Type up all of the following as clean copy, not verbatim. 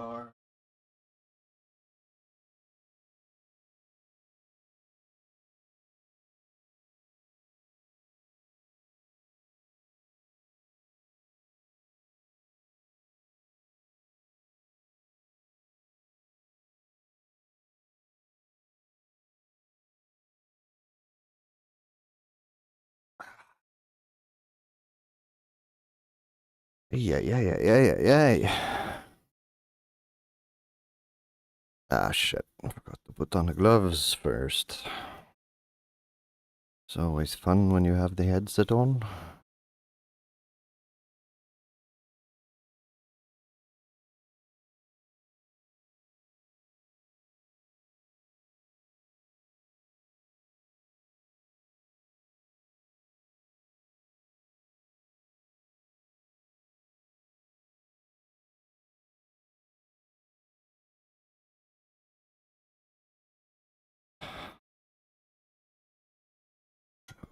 Or yeah. Ah, shit. I forgot to put on the gloves first. It's always fun when you have the headset on.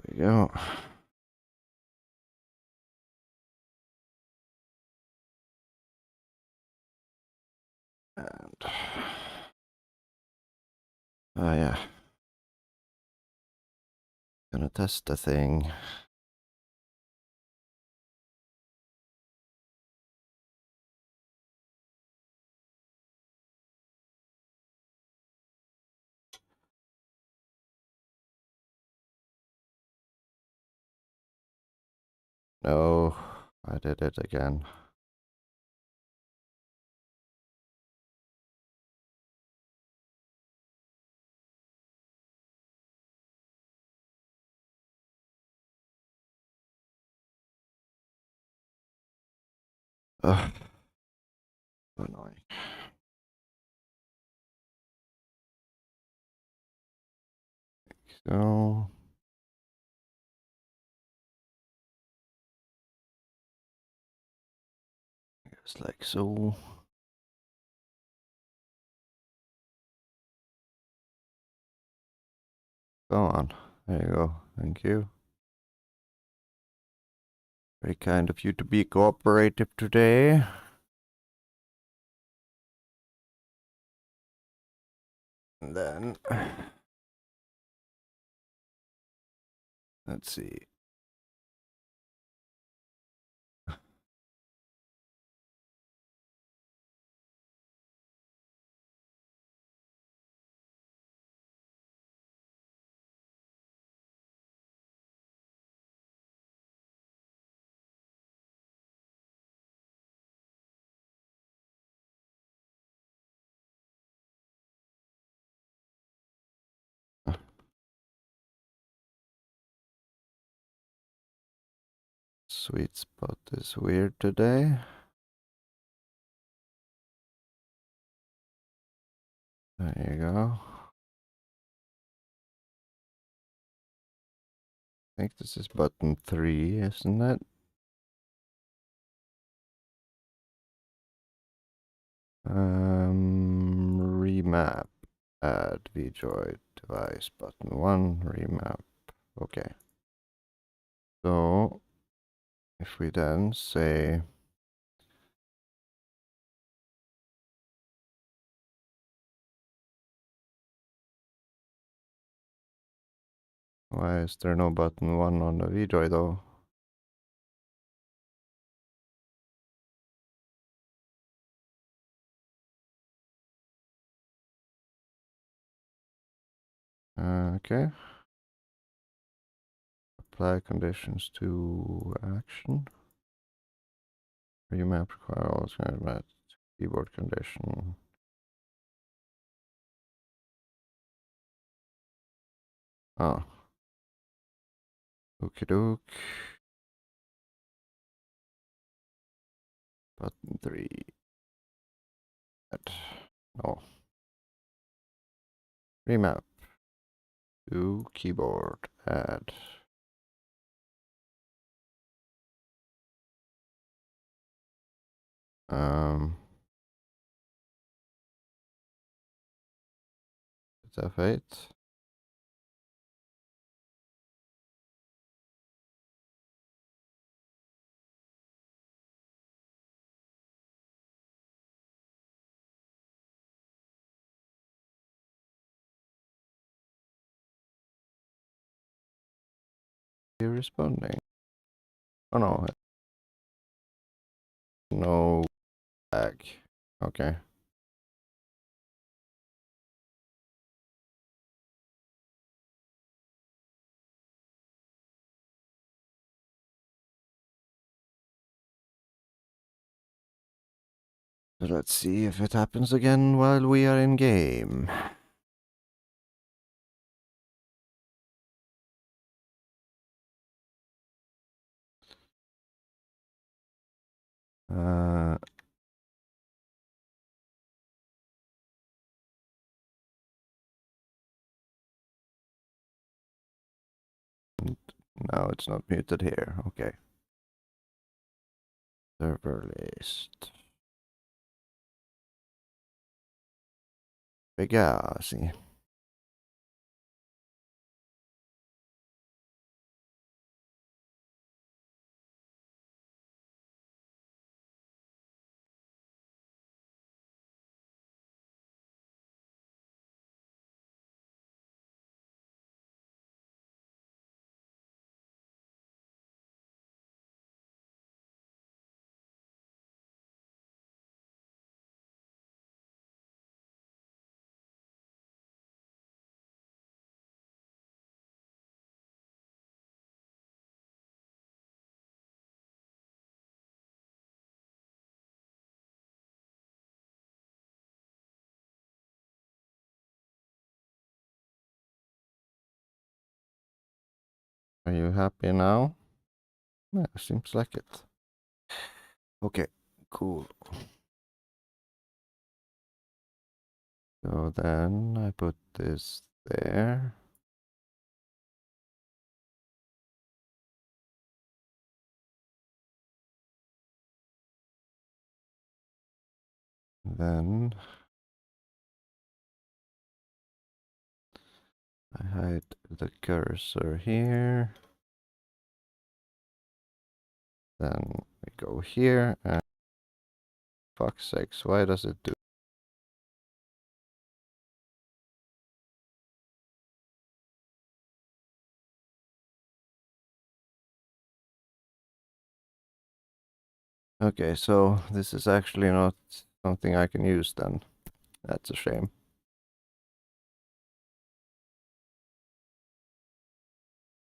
There we go. And oh yeah, gonna test the thing. No, I did it again. Ugh, so annoying. So just like so. Go on. There you go. Thank you. Very kind of you to be cooperative today. And then let's see. Sweet spot is weird today. There you go. I think this is button 3, isn't it? Remap. Add VJoy device button 1. Remap. Okay. So if we then say why is there no button 1 on the VJoy though? Okay. Apply conditions to action. Remap require all match keyboard condition. Oh. Okie doke. Button 3. Add. No. Remap. To keyboard. Add. It's F8. You're responding. Oh no. No lag. Okay. Let's see if it happens again while we are in game. Now it's not muted here. Okay. Server list. Pegasi. Are you happy now? Yeah, seems like it. Okay, cool. So then I put this there. Then I hide the cursor here. Then we go here and fuck's sakes, why does it do? Okay, so this is actually not something I can use then. That's a shame.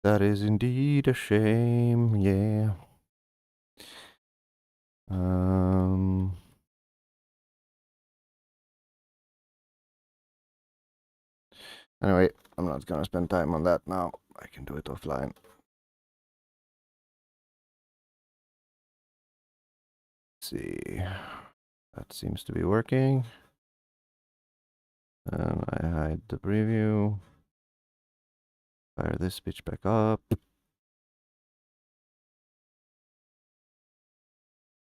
That is indeed a shame, yeah. Anyway, I'm not gonna spend time on that now. I can do it offline. Let's see. That seems to be working. And I hide the preview. Fire this bitch back up.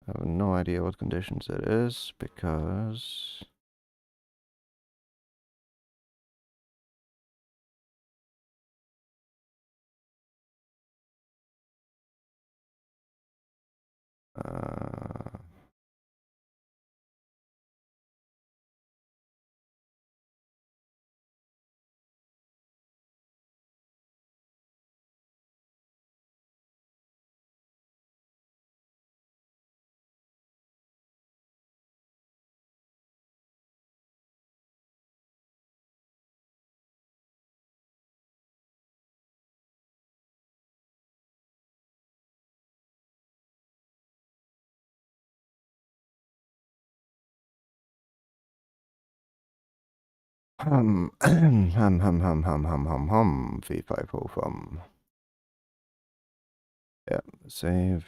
I have no idea what conditions it is because fee 5 hum. Yeah, save.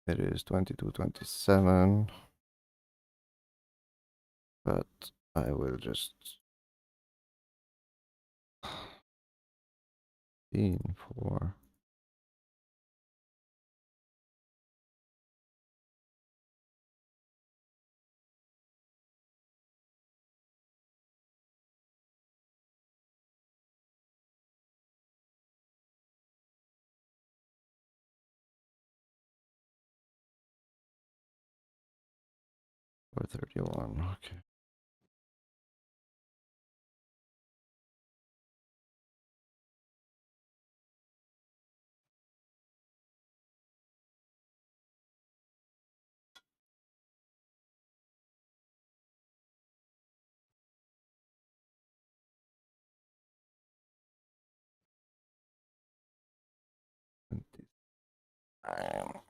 It is 22:27. But I will just 4. Or 31, okay. time.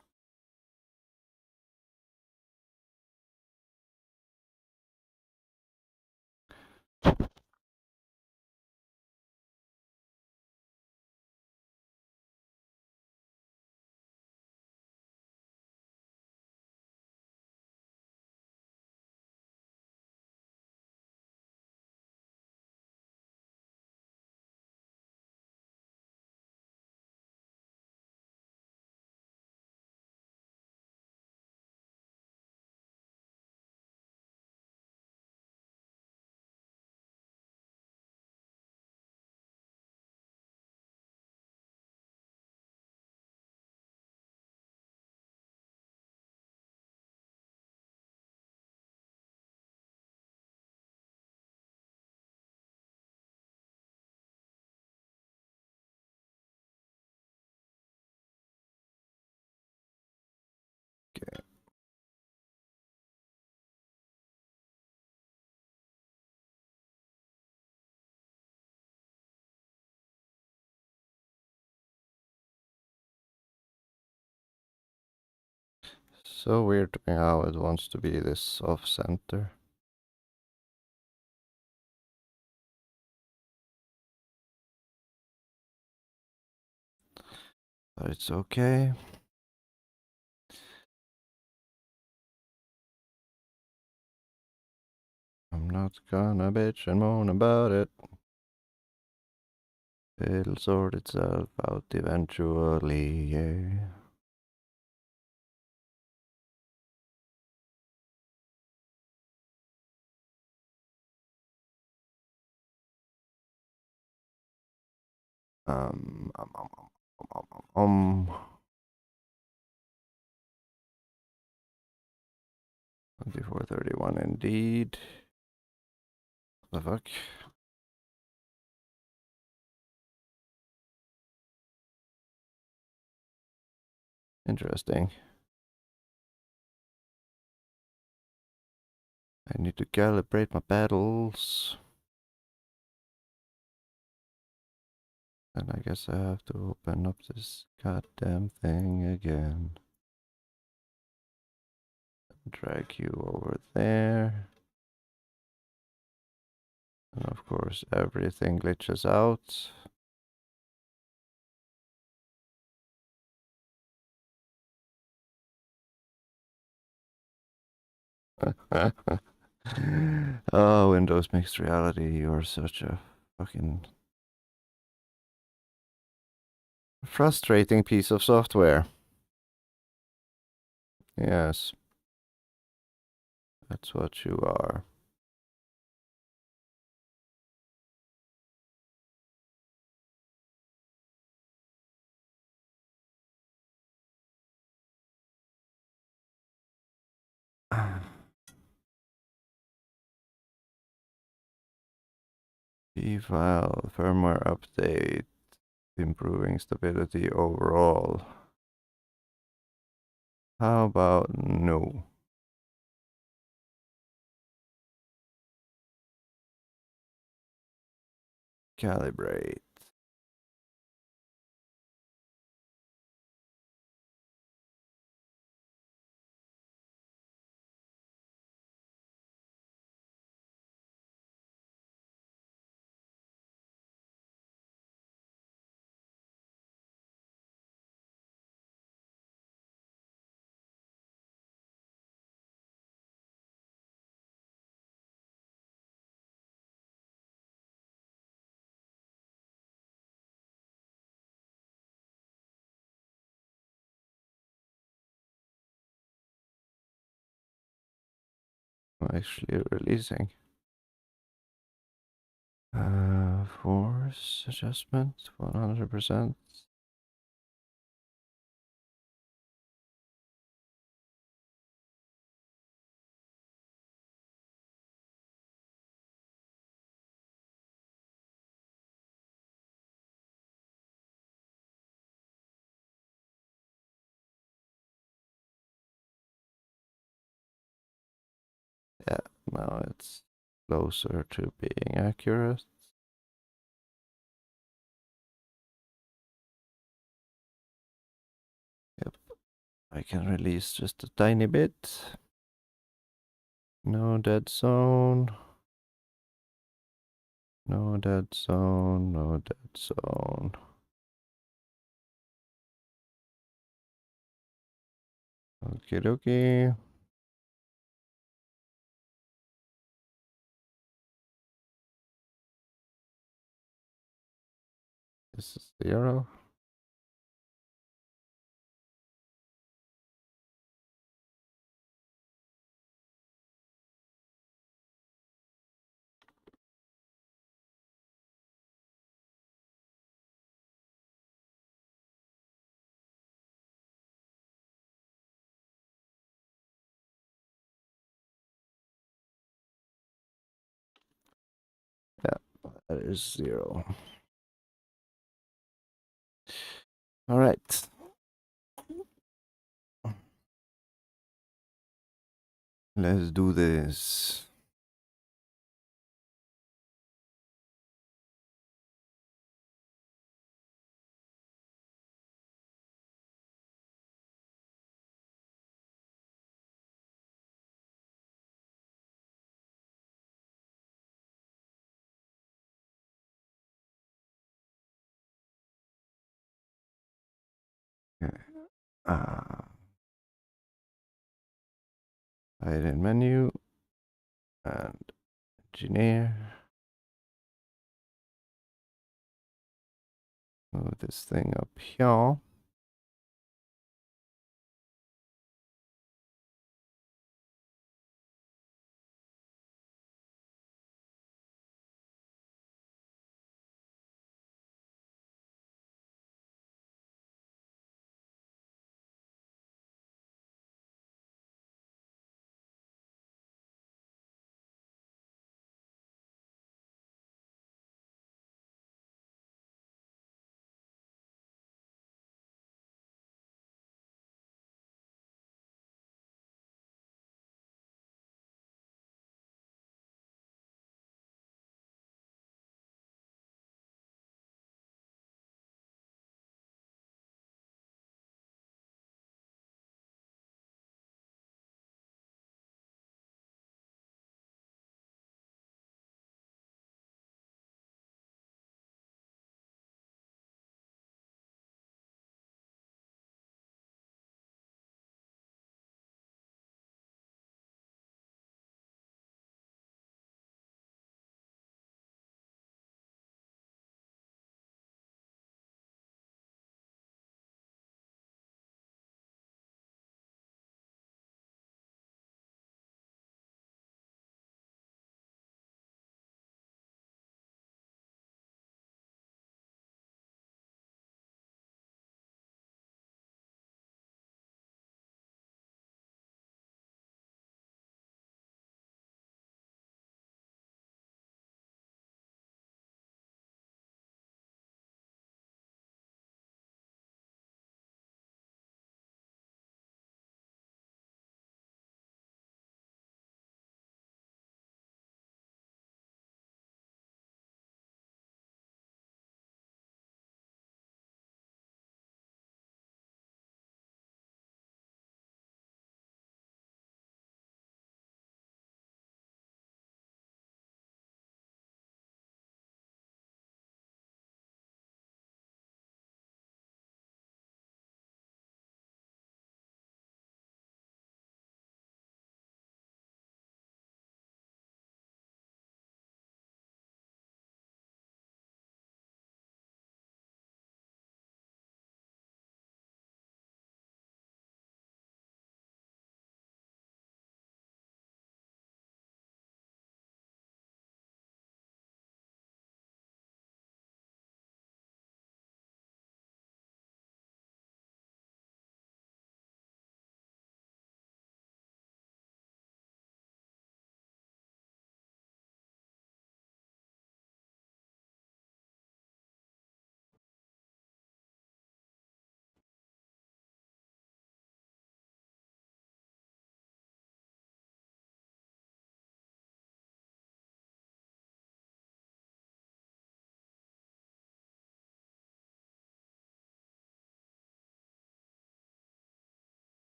Okay. So weird to me how it wants to be this off center. But it's okay. I'm not gonna bitch and moan about it. It'll sort itself out eventually, yeah. Um, um, um, um, um, um. 2431 indeed. What the fuck? Interesting. I need to calibrate my pedals. And I guess I have to open up this goddamn thing again. Drag you over there. And of course everything glitches out. Oh, Windows Mixed Reality, you're such a fucking frustrating piece of software. Yes. That's what you are. File firmware update, improving stability overall. How about no? Calibrate. I'm actually releasing. Force adjustment, 100%. Yeah, now it's closer to being accurate. Yep. I can release just a tiny bit. No dead zone. No dead zone, no dead zone. Okie dokie. This is 0. Yeah, that is 0. All right. Let's do this. Okay. Hide in menu and engineer. Move this thing up here.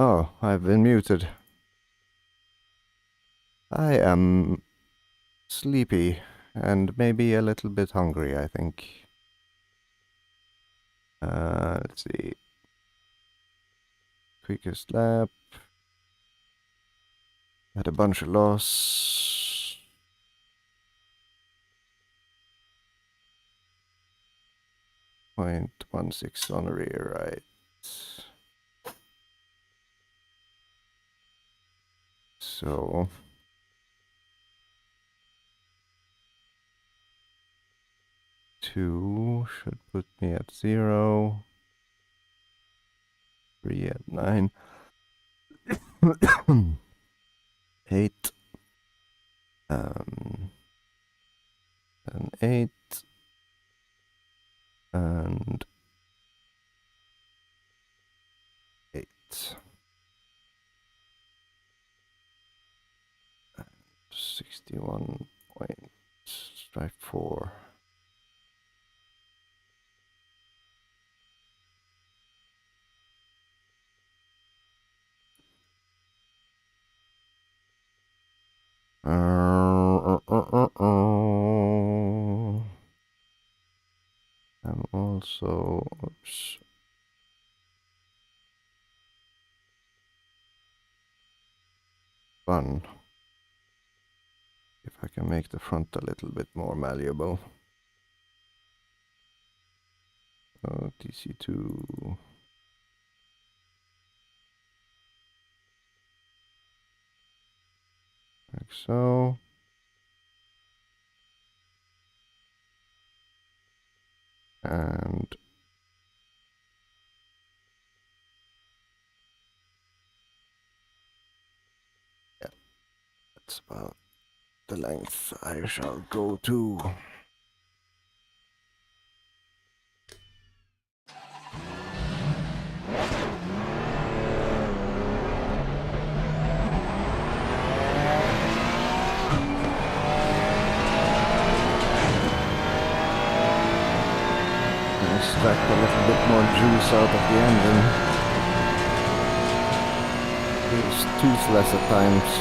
Oh, I've been muted. I am sleepy and maybe a little bit hungry, I think. Let's see. Quickest lap. Had a bunch of loss. .16 on the rear right. So 2 should put me at 0. 3 at 9. 8. And 8. And 8. 61 points. Strike 4. I'm also, oops. Fun. If I can make the front a little bit more malleable. Oh, TC2. Like so. And yeah, that's about the length I shall go to. Extract a little bit more juice out of the engine. It's toothless at times.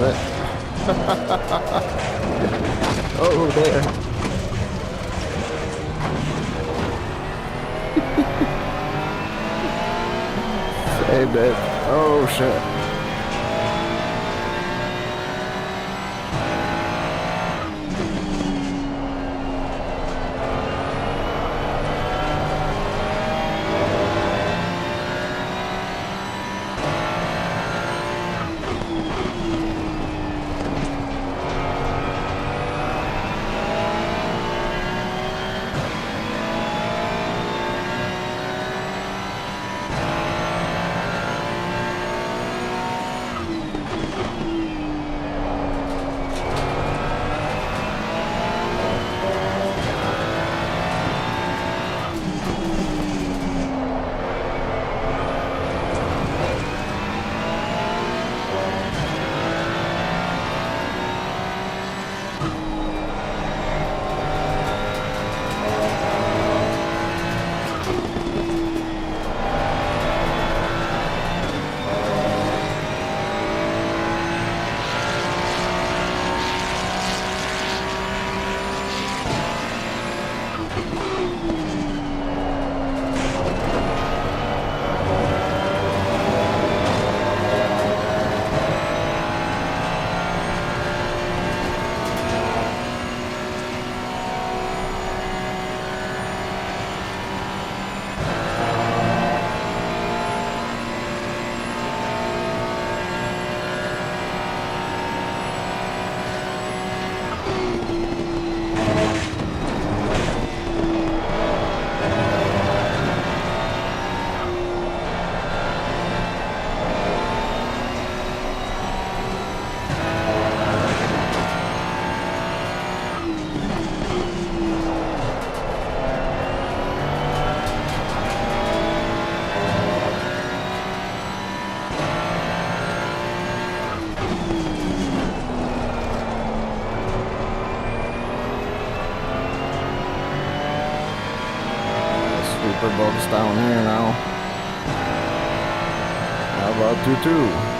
shit. Oh, there. Saved it. Oh, shit. Box down here now. How about 2-2?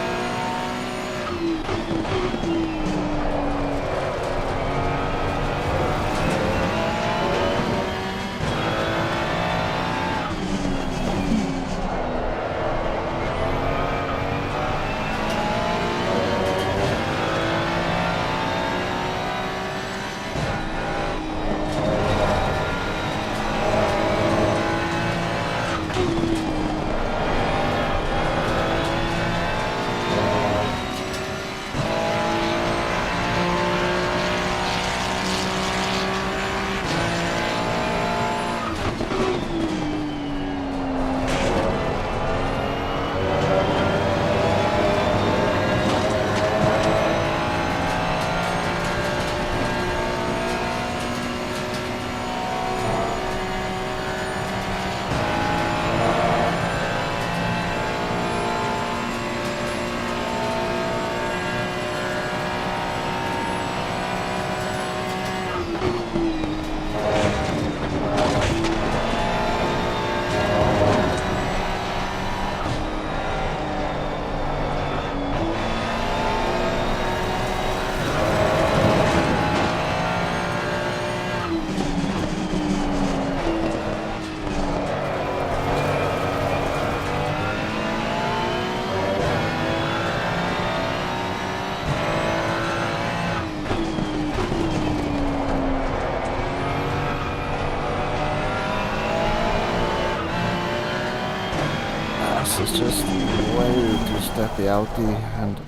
It's just way too steppy outy, and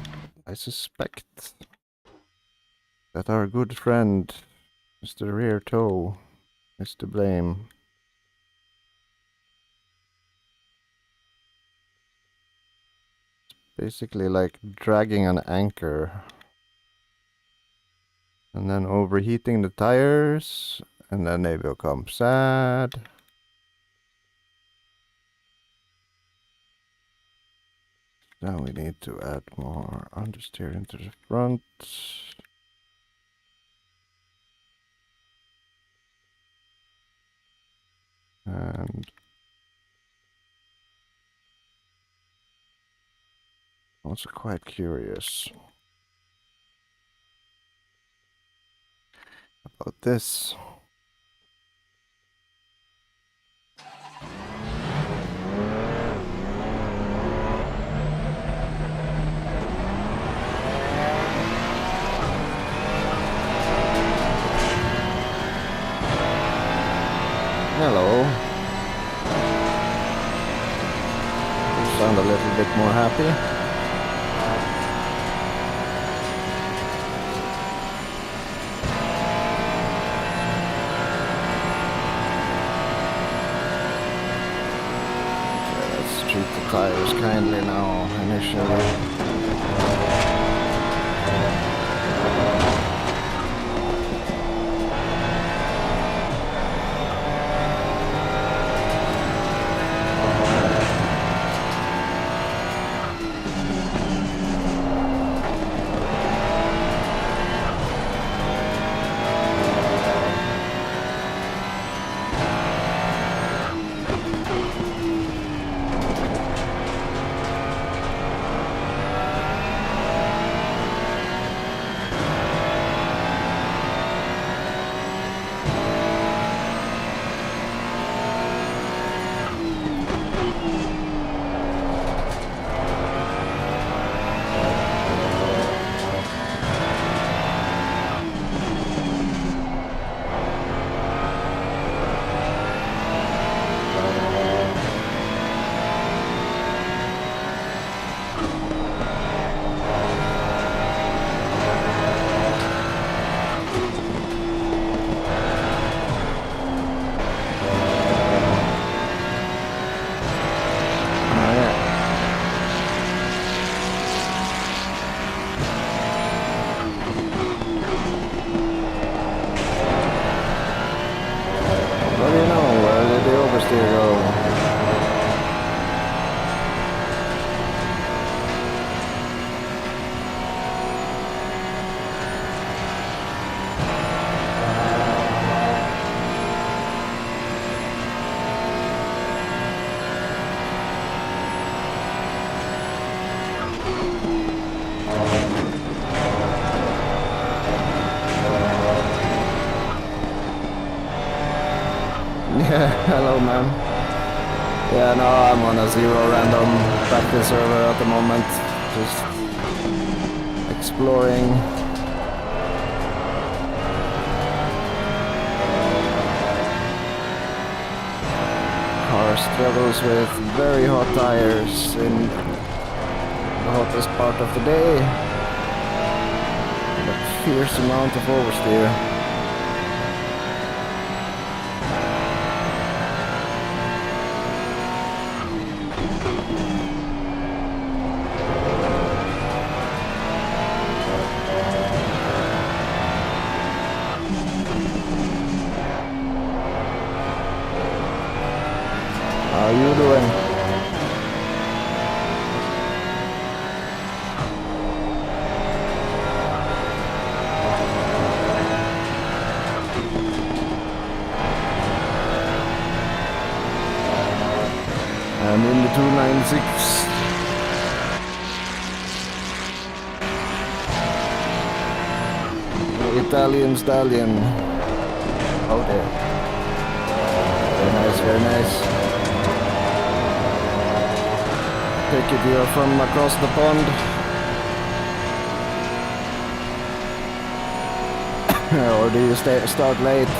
I suspect that our good friend Mr. Rear Toe is to blame. It's basically like dragging an anchor and then overheating the tires, and then they become sad. Now we need to add more understeer into the front. And also quite curious. about this. Hello. You sound a little bit more happy. Treat the tires kindly now, initially. Yeah, hello man. Yeah, no, I'm on a zero random practice server at the moment. Just exploring. Car struggles with very hot tires in the hottest part of the day. A fierce amount of oversteer. How you doing? I'm in the 296. Italian stallion. Oh there. Very nice, very nice. Take it you're from across the pond. Or do you start late?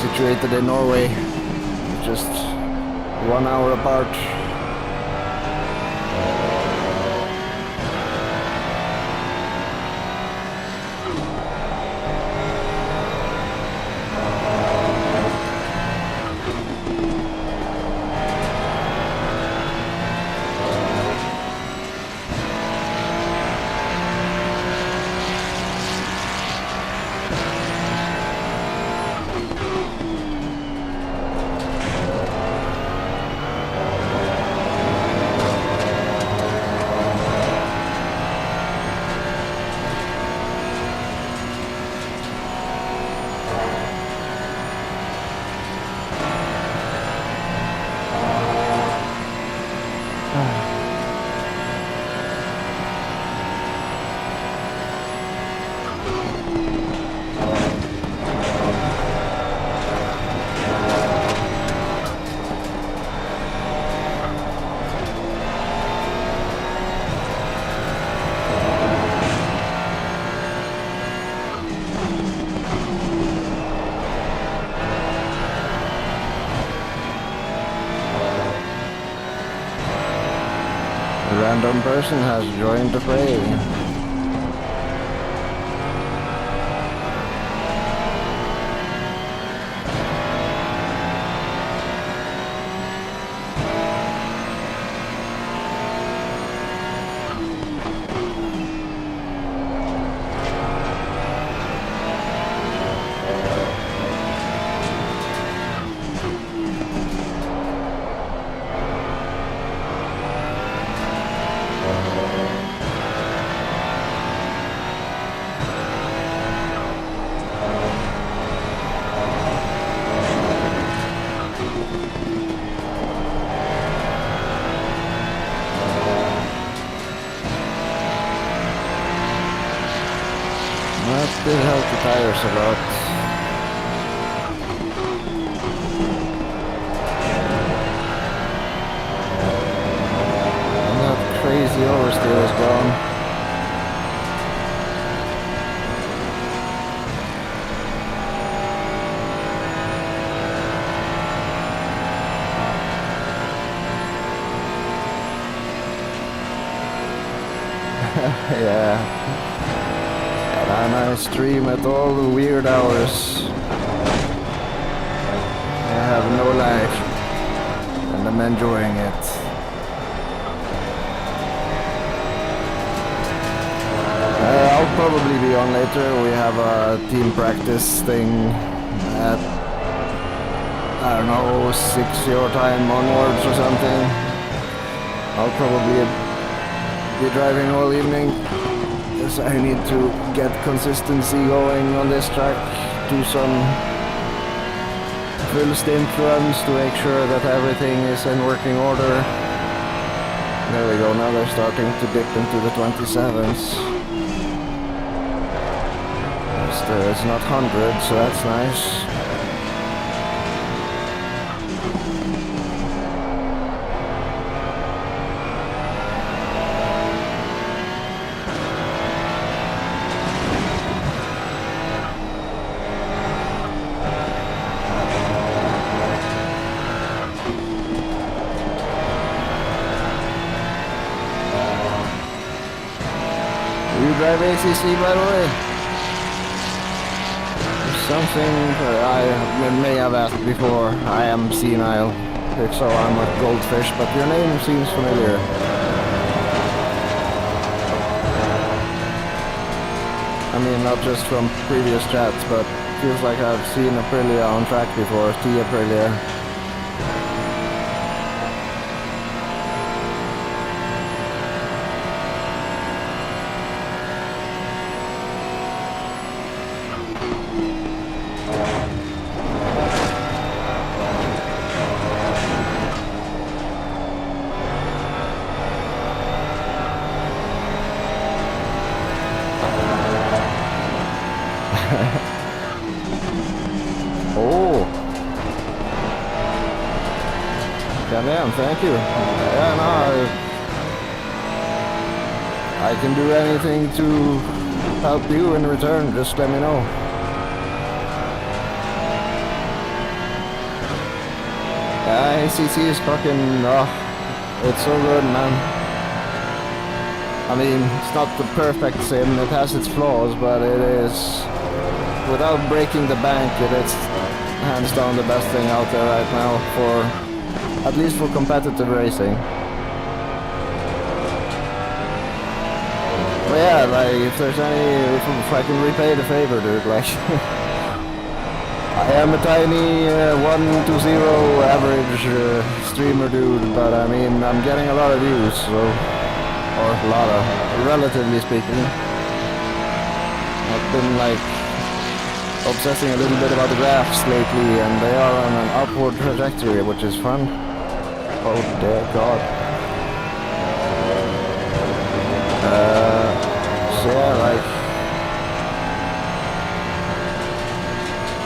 situated in Norway, just 1 hour apart. A random person has joined the fray. That did help the tires a lot. And that crazy oversteer is gone. Yeah. And I stream at all the weird hours. I have no life, and I'm enjoying it. I'll probably be on later. We have a team practice thing at, I don't know, 6 your time onwards or something. I'll probably be driving all evening. I need to get consistency going on this track, do some full stint runs to make sure that everything is in working order. There we go, now they're starting to dip into the 27s. It's not 100, so that's nice. Drive ACC, by the way. Something I may have asked before. I am senile, so I'm a goldfish, but your name seems familiar. I mean, not just from previous chats, but feels like I've seen Aprilia on track before, T Aprilia. Oh, damn, thank you. Yeah, no, I can do anything to help you in return. Just let me know. ACC is fucking, oh, it's so good, man. I mean, it's not the perfect sim, it has its flaws, but it is, without breaking the bank, it's hands down the best thing out there right now for, at least for competitive racing. But yeah, like, if there's any, if I can repay the favor, dude, like, I am a tiny 1-0 average streamer, dude, but I mean, I'm getting a lot of views, so, or a lot of, relatively speaking. I've been, like, obsessing a little bit about the graphs lately, and they are on an upward trajectory, which is fun. Oh dear God. So yeah, like,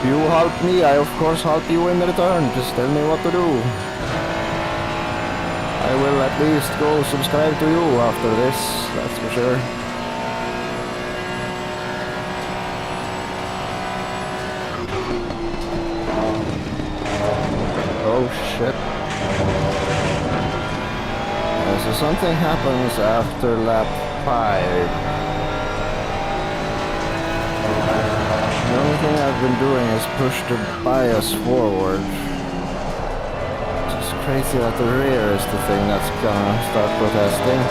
you help me, I of course help you in return. Just tell me what to do. I will at least go subscribe to you after this, that's for sure. Oh shit. So something happens after lap 5. The only thing I've been doing is push the bias forward. It's just crazy that the rear is the thing that's gonna start protesting.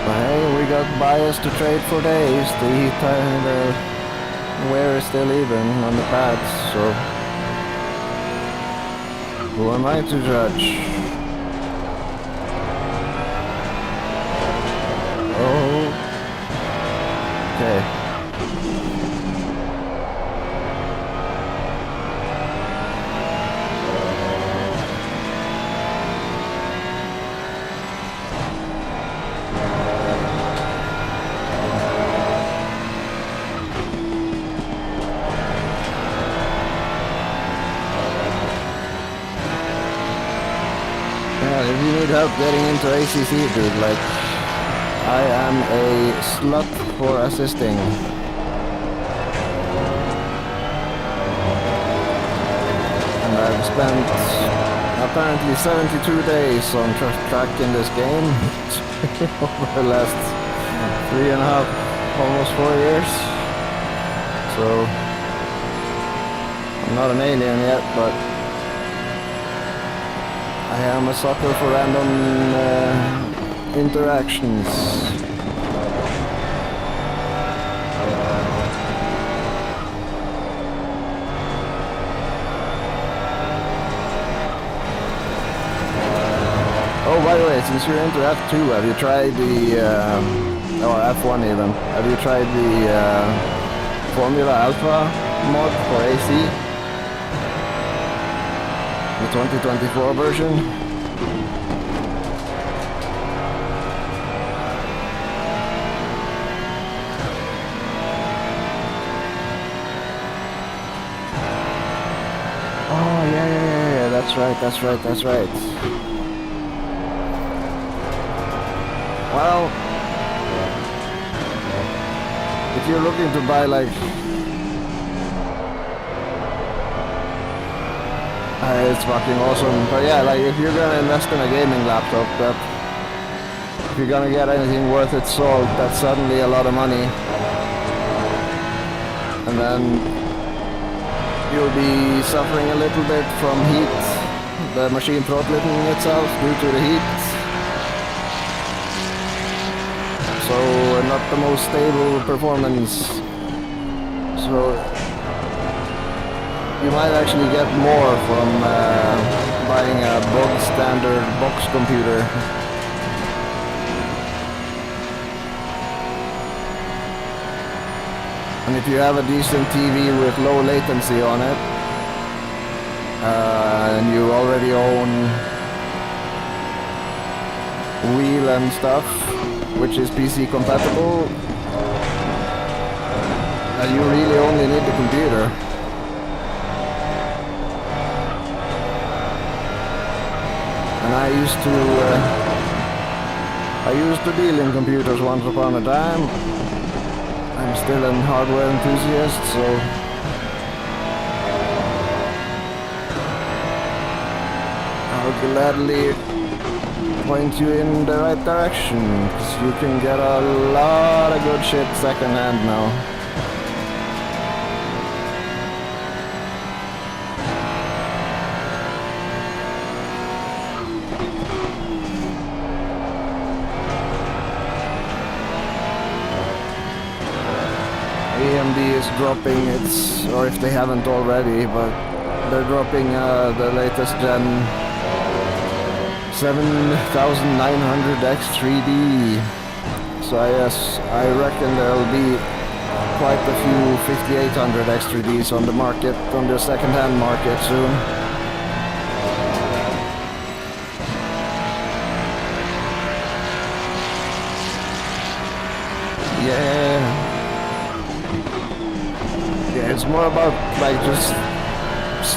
But hey, we got bias to trade for days. The wear is still even on the pads, so who am I to judge? Oh, okay. If you need help getting into ACC, dude, like, I am a slut for assisting. And I've spent apparently 72 days on track in this game over the last 3.5, almost 4 years. So, I'm not an alien yet, but I am a sucker for random interactions. Oh, by the way, since you're into F2, have you tried the, or F1 even, have you tried the Formula Alpha mod for AC? The 2024 version. Oh yeah, that's right. Well, if you're looking to buy like it's fucking awesome. But yeah, like, if you're gonna invest in a gaming laptop, that if you're gonna get anything worth its salt, that's suddenly a lot of money. And then you'll be suffering a little bit from heat, the machine throttling itself due to the heat. So not the most stable performance. So you might actually get more from buying a bog standard box computer. And if you have a decent TV with low latency on it, and you already own wheel and stuff, which is PC compatible, you really only need the computer. And I used to I used to deal in computers once upon a time. I'm still an hardware enthusiast, so I'll gladly point you in the right direction, because you can get a lot of good shit secondhand now. AMD is dropping its, or if they haven't already, but they're dropping the latest gen 7900X3D. So I reckon there'll be quite a few 5800X3Ds on the market, on the second-hand market soon. Yeah. Yeah, it's more about like just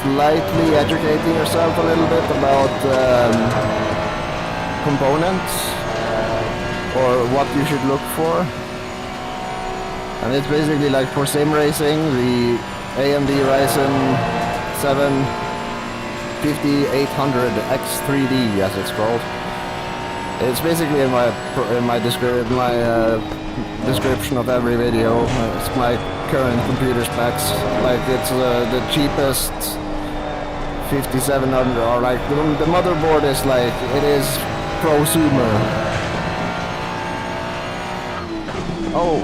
slightly educating yourself a little bit about components or what you should look for. And it's basically like for sim racing, the AMD Ryzen 7 5800X3D, as it's called. It's basically in my description of every video. It's my current computer specs. Like it's the cheapest 5700, or like the motherboard is like, it is prosumer. Oh,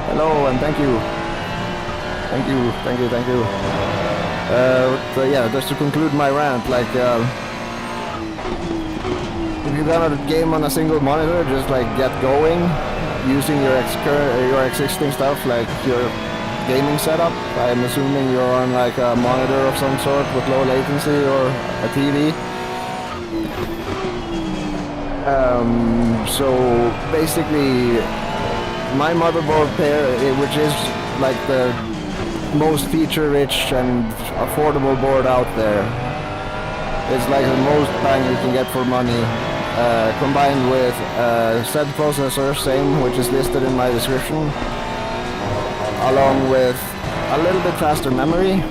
hello and thank you. But yeah, just to conclude my rant, like if you're gonna game on a single monitor, just like get going using your existing stuff, like your gaming setup. I'm assuming you're on like a monitor of some sort with low latency or a TV. So basically, my motherboard pair, which is like the most feature-rich and affordable board out there, it's like the most bang you can get for money. Combined with said processor, same, which is listed in my description, along with a little bit faster memory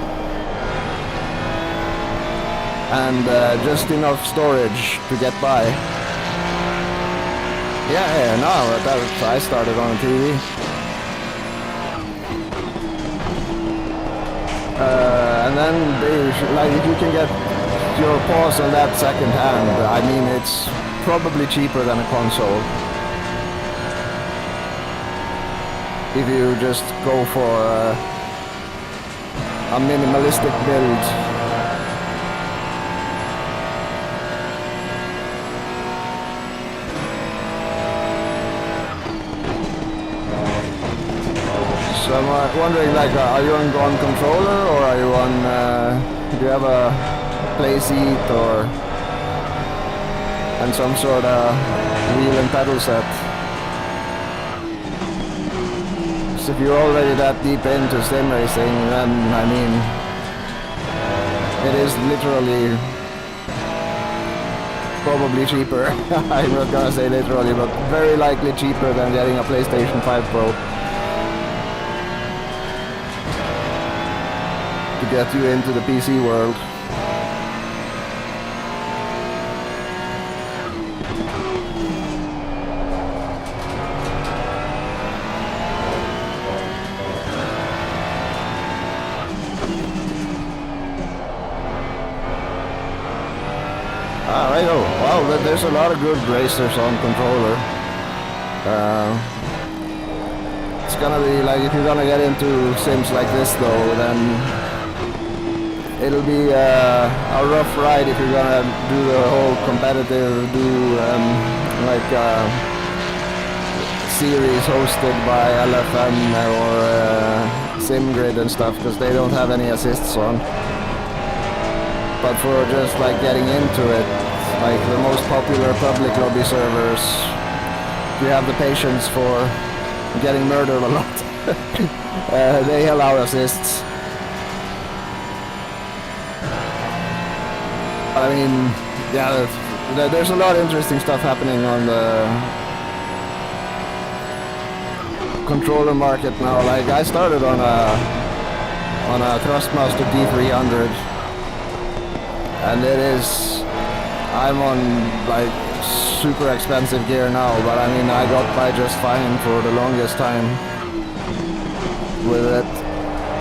and just enough storage to get by. Yeah, no, I started on a TV. And then like if you can get your paws on that second hand, I mean, it's probably cheaper than a console. If you just go for a minimalistic build. So I'm wondering, like, are you on controller, or are you on, do you have a play seat or and some sort of wheel and pedal set? So if you're already that deep into sim racing, then I mean, it is literally probably cheaper. I'm not gonna say literally, but very likely cheaper than getting a PlayStation 5 Pro to get you into the PC world. Alright, oh, wow, there's a lot of good racers on controller. It's gonna be like, if you're gonna get into sims like this though, then it'll be a rough ride if you're gonna do the whole competitive, series hosted by LFM or SimGrid and stuff, because they don't have any assists on. But for just like getting into it, like the most popular public lobby servers, if you have the patience for getting murdered a lot, they allow assists. I mean, yeah, there's a lot of interesting stuff happening on the controller market now. Like I started on a Thrustmaster D300, and I'm on like super expensive gear now, but I mean I got by just fine for the longest time with it.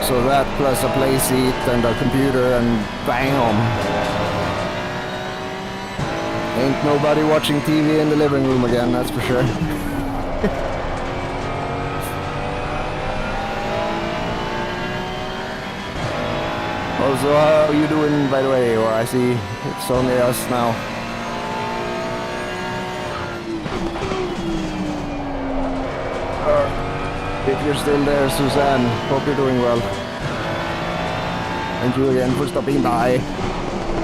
So that plus a play seat and a computer and bam! Ain't nobody watching TV in the living room again, that's for sure. Also, how are you doing, by the way? Or I see it's only us now. If you're still there, Suzanne, hope you're doing well. Thank you again for stopping by.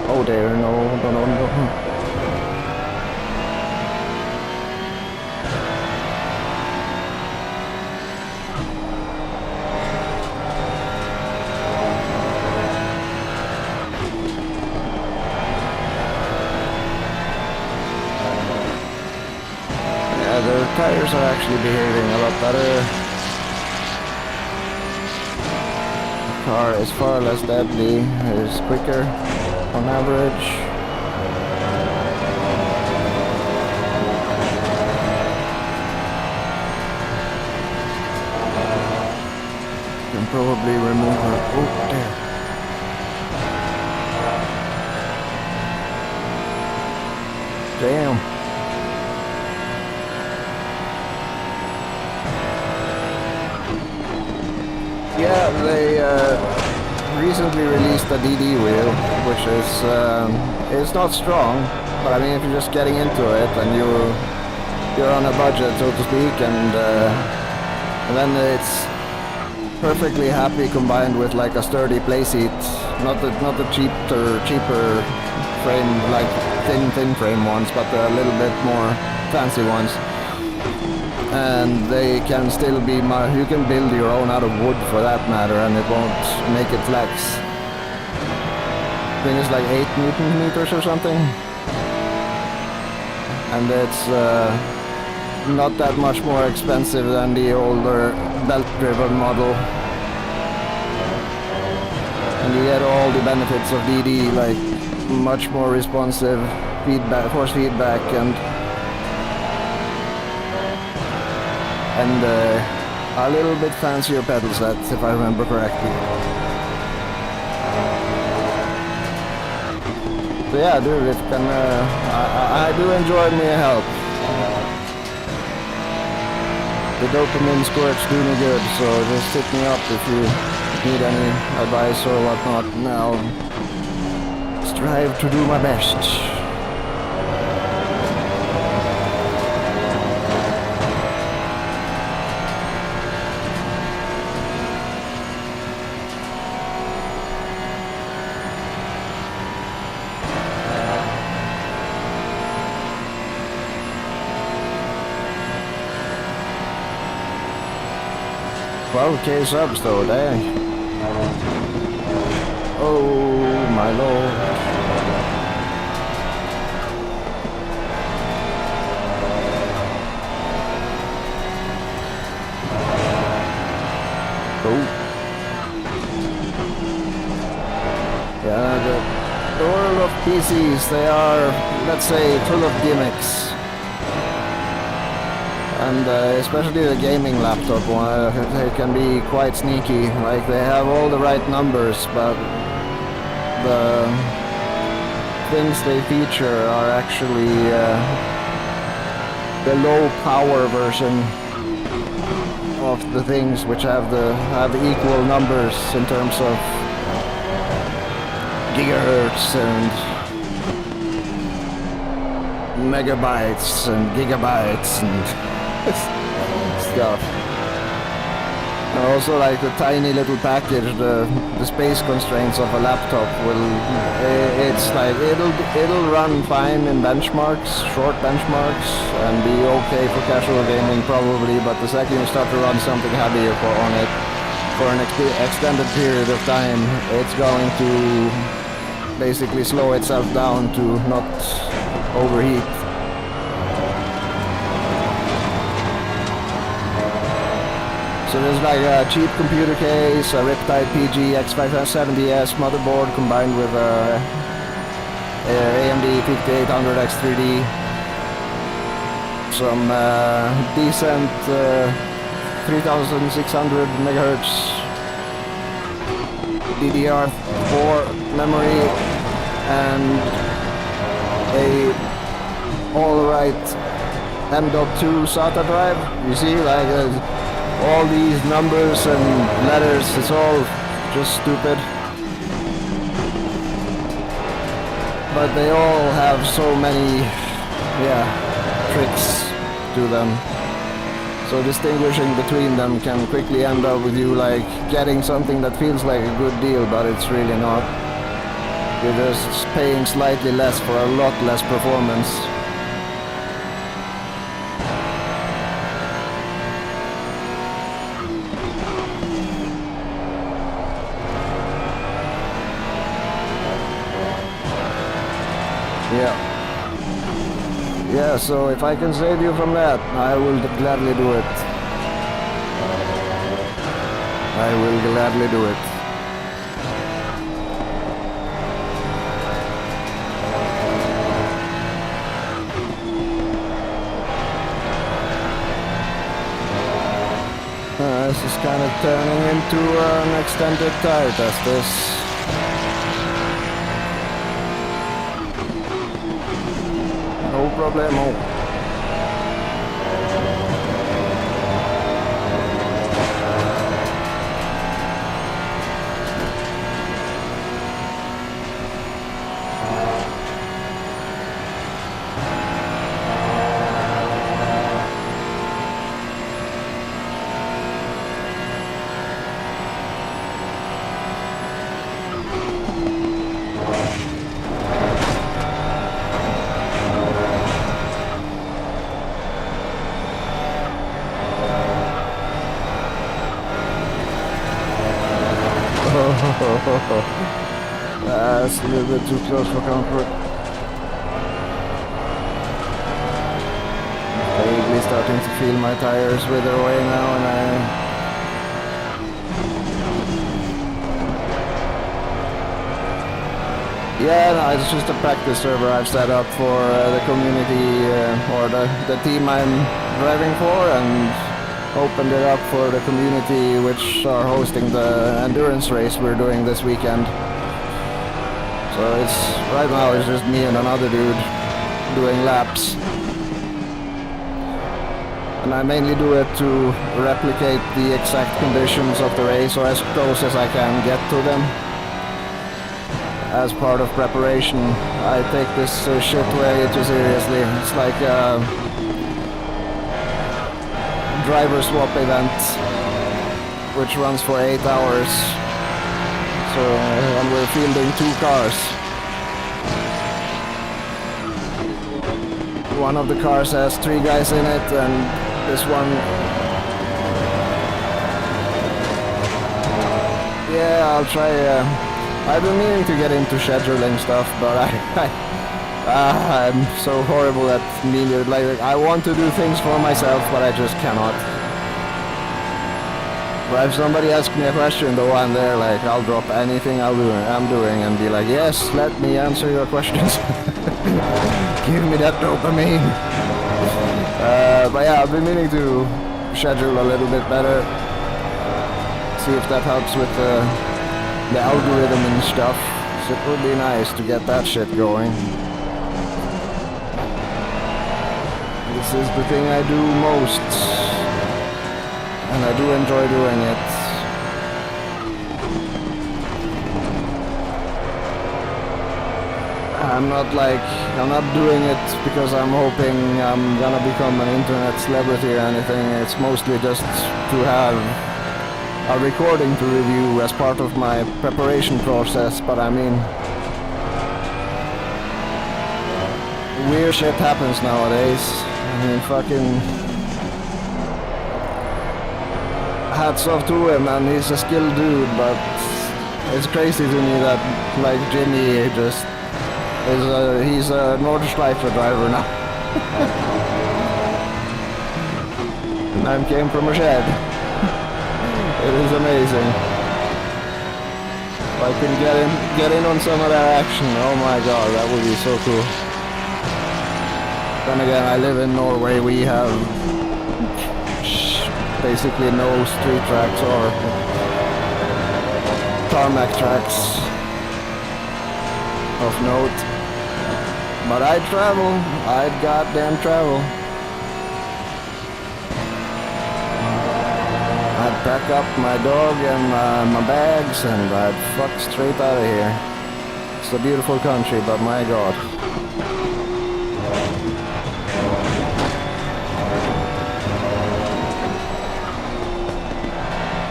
Oh dear, no. Yeah, the tires are actually behaving a lot better. Car is far less deadly, is quicker on average. Can probably remove her. Oh, there. Damn. Yeah, they recently released a DD wheel, which is it's not strong, but I mean if you're just getting into it and you're on a budget, so to speak, and then it's perfectly happy combined with like a sturdy play seat, not the cheaper frame, like thin frame ones, but a little bit more fancy ones. And they can still be, you can build your own out of wood for that matter, and it won't make it flex. I think it's like 8 Newton meters or something. And it's not that much more expensive than the older belt-driven model. And you get all the benefits of DD, like much more responsive feedback, force feedback, and a little bit fancier pedal set, if I remember correctly. So yeah, dude, if can, I do enjoy me a help. The dopamine squirts do me good, so just hit me up if you need any advice or whatnot, and I'll strive to do my best. 12K subs though, dang. Oh my lord. Oh. Yeah, the world of PCs, they are, let's say, full of gimmicks. And especially the gaming laptop one, they can be quite sneaky. Like they have all the right numbers, but the things they feature are actually the low power version of the things which have equal numbers in terms of gigahertz and megabytes and gigabytes and stuff. And also, like the tiny little package, the space constraints of a laptop it's like it'll run fine in benchmarks, short benchmarks, and be okay for casual gaming probably. But the second you start to run something heavier on it for an extended period of time, it's going to basically slow itself down to not overheat. So there's like a cheap computer case, a Riptide PG X570S motherboard combined with a AMD 5800X3D, some decent 3600 megahertz DDR4 memory, and a alright M.2 SATA drive. You see, like all these numbers and letters, it's all just stupid. But they all have so many, tricks to them. So distinguishing between them can quickly end up with you like getting something that feels like a good deal, but it's really not. You're just paying slightly less for a lot less performance. Yeah, so if I can save you from that, I will gladly do it. I will gladly do it. This is kind of turning into an extended tire test, this. No problemo. That's a little bit too close for comfort. Vaguely starting to feel my tires wither away now, and it's just a practice server I've set up for the community or the team I'm driving for, and opened it up for the community which are hosting the endurance race we're doing this weekend. So right now it's just me and another dude doing laps. And I mainly do it to replicate the exact conditions of the race, or as close as I can get to them. As part of preparation, I take this shit way too seriously. It's like a driver swap event, which runs for 8 hours. So, and we're fielding 2 cars. One of the cars has 3 guys in it, and this one... Yeah, I'll try... I've been meaning to get into scheduling stuff, but I'm so horrible at media. Like, I want to do things for myself, but I just cannot. But if somebody asks me a question, though, I'm there, like, I'll drop anything I'm doing and be like, yes, let me answer your questions. Give me that dopamine. But yeah, I've been meaning to schedule a little bit better. See if that helps with the algorithm and stuff. So it would be nice to get that shit going. This is the thing I do most. And I do enjoy doing it. I'm not doing it because I'm hoping I'm gonna become an internet celebrity or anything. It's mostly just to have a recording to review as part of my preparation process, but I mean, weird shit happens nowadays. I mean, fucking hats off to him, and he's a skilled dude, but it's crazy to me that, like, Jimmy just He's a Nordschleife driver now. And I came from a shed. It is amazing. If I can get in on some of that action, oh my god, that would be so cool. Then again, I live in Norway. We have basically no street tracks or tarmac tracks of note. But I'd travel. I'd goddamn travel. I'd pack up my dog and my bags and I'd fuck straight out of here. It's a beautiful country, but my god.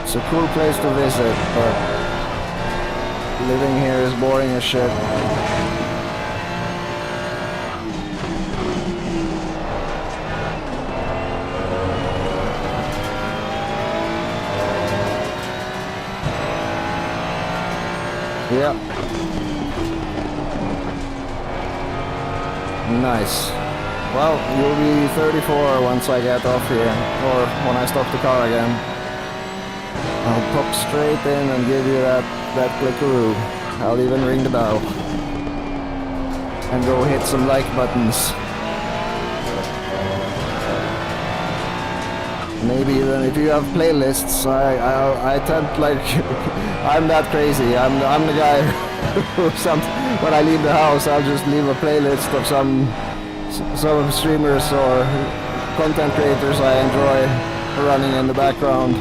It's a cool place to visit, but living here is boring as shit. Yeah. Nice. Well, you'll be 34 once I get off here, or when I stop the car again. I'll pop straight in and give you that clickaroo. I'll even ring the bell. And go hit some like buttons. Maybe even if you have playlists, I tend like I'm that crazy. I'm the guy who when I leave the house, I'll just leave a playlist of some streamers or content creators I enjoy running in the background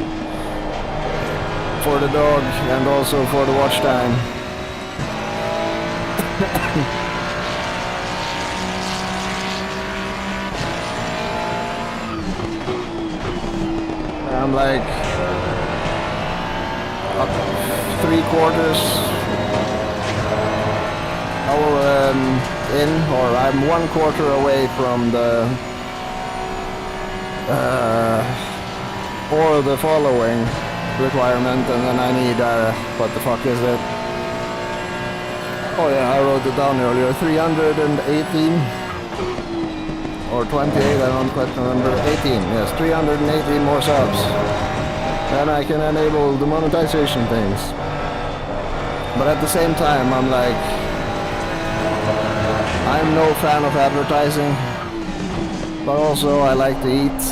for the dog and also for the watch time. I'm like up 3/4 hour in, or I'm 1/4 away from the or the following requirement, and then I need what the fuck is it? Oh yeah, I wrote it down earlier. 318 or 28, I don't quite remember. 18, yes, 318 more subs. Then I can enable the monetization things. But at the same time, I'm like, I'm no fan of advertising, but also I like to eat.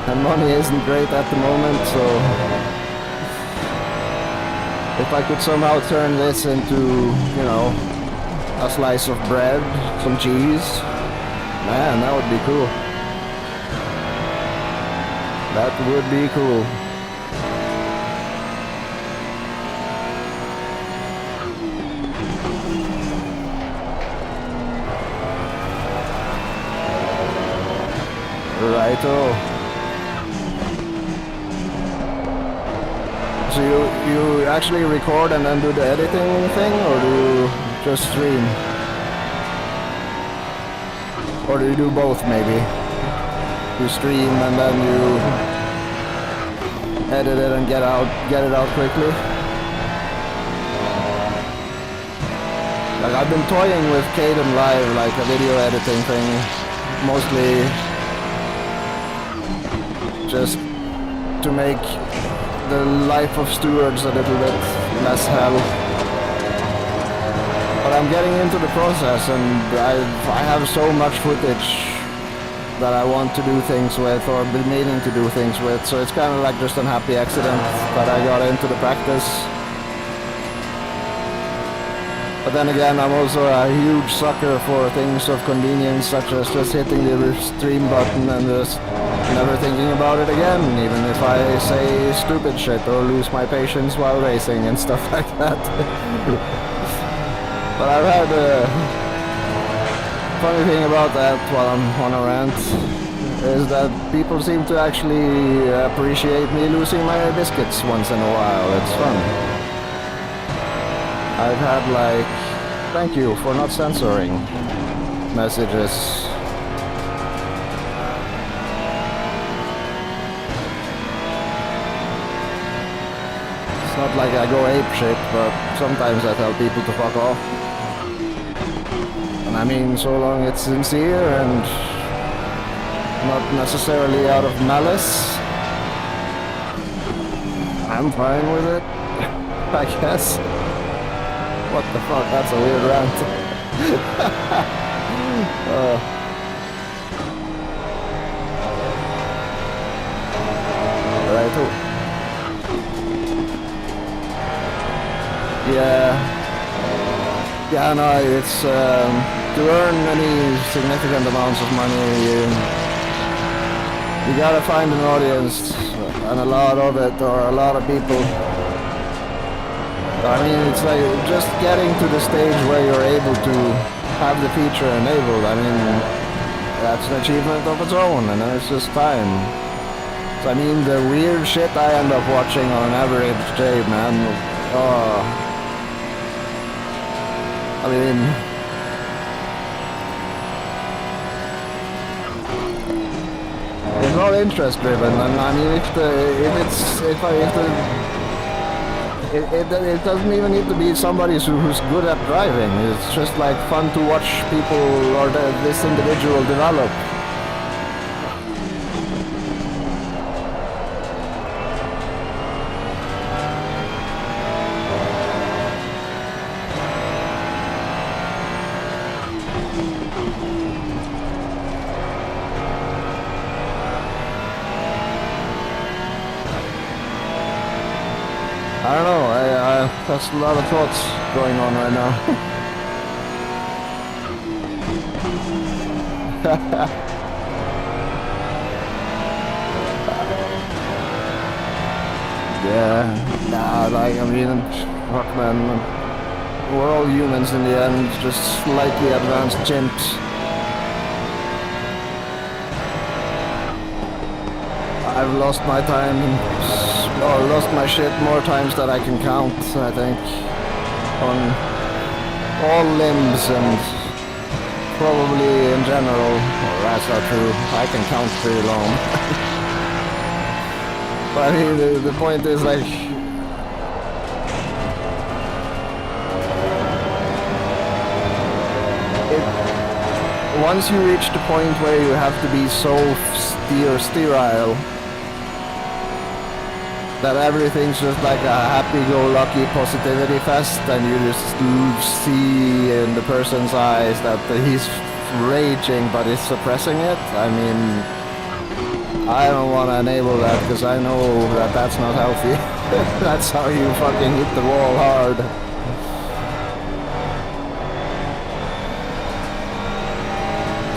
And money isn't great at the moment, so if I could somehow turn this into, you know, a slice of bread, some cheese, man, that would be cool. That would be cool. Righto. So you actually record and then do the editing thing, or do you just stream? Or do you do both maybe? You stream and then you edit it and get it out quickly? Like I've been toying with Caden Live, like a video editing thing, mostly just to make the life of stewards a little bit less hell. But I'm getting into the process, and I have so much footage that I want to do things with, or been meaning to do things with, so it's kind of like just an happy accident that I got into the practice. But then again, I'm also a huge sucker for things of convenience, such as just hitting the stream button and just never thinking about it again, even if I say stupid shit or lose my patience while racing and stuff like that. But I've had a funny thing about that while I'm on a rant is that people seem to actually appreciate me losing my biscuits once in a while. It's fun. I've had like, thank you for not censoring messages. It's not like I go apeshit, but sometimes I tell people to fuck off. I mean, so long it's sincere and not necessarily out of malice, I'm fine with it, I guess. What the fuck, that's a weird rant. Right. Yeah, no, it's to earn any significant amounts of money, you gotta find an audience, and a lot of it, or a lot of people. I mean, it's like just getting to the stage where you're able to have the feature enabled. I mean, that's an achievement of its own, and it's just time. So, I mean, the weird shit I end up watching on an average day, man. Oh. I mean, it's not interest driven, and I mean, it doesn't even need to be somebody who's good at driving. It's just like fun to watch people or this individual develop. I don't know, that's a lot of thoughts going on right now. Yeah, nah, like, I mean, fuck man, we're all humans in the end, just slightly advanced chimps. I've lost my time, or lost my shit more times than I can count, I think, on all limbs and probably in general. Well, that's not true, I can count pretty long. But I mean, the point is, like, once you reach the point where you have to be so sterile that everything's just like a happy-go-lucky positivity fest, and you just see in the person's eyes that he's raging but he's suppressing it. I mean, I don't want to enable that because I know that that's not healthy. That's how you fucking hit the wall hard.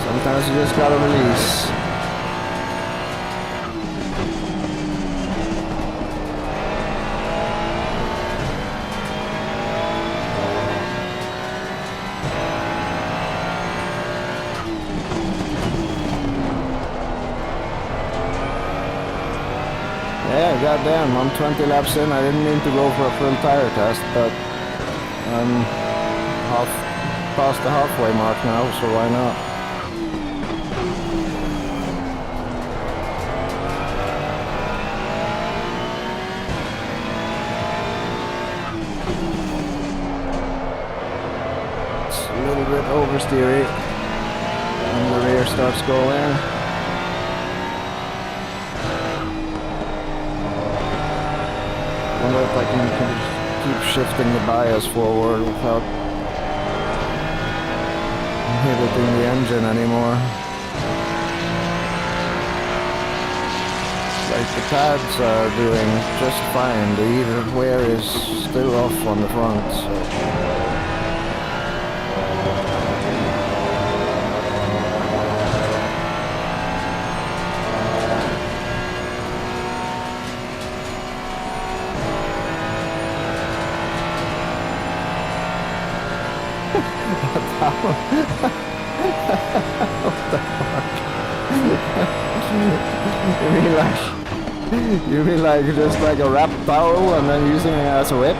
Sometimes you just gotta release. Yeah, goddamn, I'm 20 laps in. I didn't mean to go for a full tire test, but I'm past the halfway mark now, so why not? It's a little bit oversteery, and the rear starts going. I wonder if I can keep shifting the bias forward without hitting the engine anymore. Like, the pads are doing just fine. The heater wear is still off on the front, so. What the fuck? You mean like just like a wrapped towel and then using it as a whip?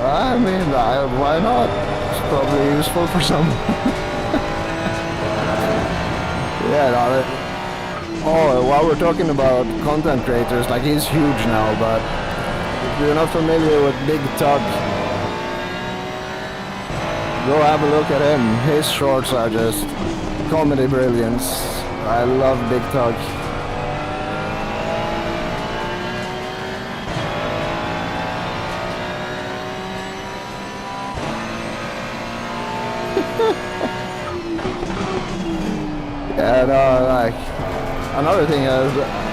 I mean, why not? It's probably useful for some. Yeah, no, while we're talking about content creators, like, he's huge now, but if you're not familiar with Big Tug, Go have a look at him. His shorts are just comedy brilliance. I love Big Tug. Yeah, no, like, another thing is,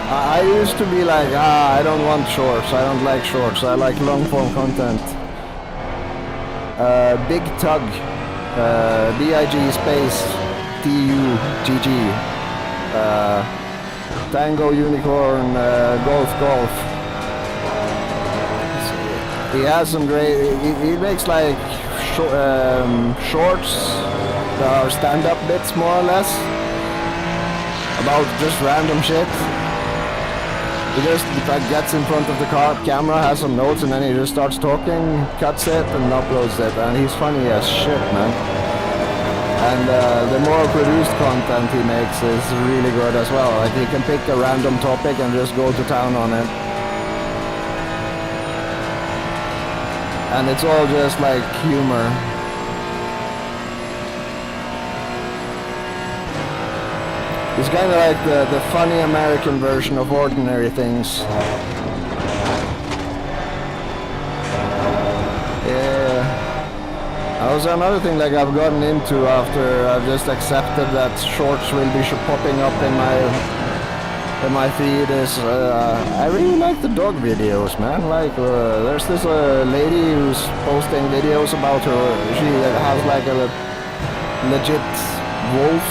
I used to be like, I don't want shorts, I don't like shorts, I like long form content. Big Tug, BIG space TUGG, Tango Unicorn Golf. He has some great, he makes like shorts that are stand-up bits more or less, about just random shit. He just like gets in front of the camera, has some notes, and then he just starts talking, cuts it, and uploads it. And he's funny as shit, man. And the more produced content he makes is really good as well. Like, he can pick a random topic and just go to town on it. And it's all just like humor. It's kind of like the funny American version of Ordinary Things. Yeah. That was another thing like I've gotten into after I've just accepted that shorts will be popping up in my feed is I really like the dog videos, man. Like there's this lady who's posting videos about her. She has like a legit wolf,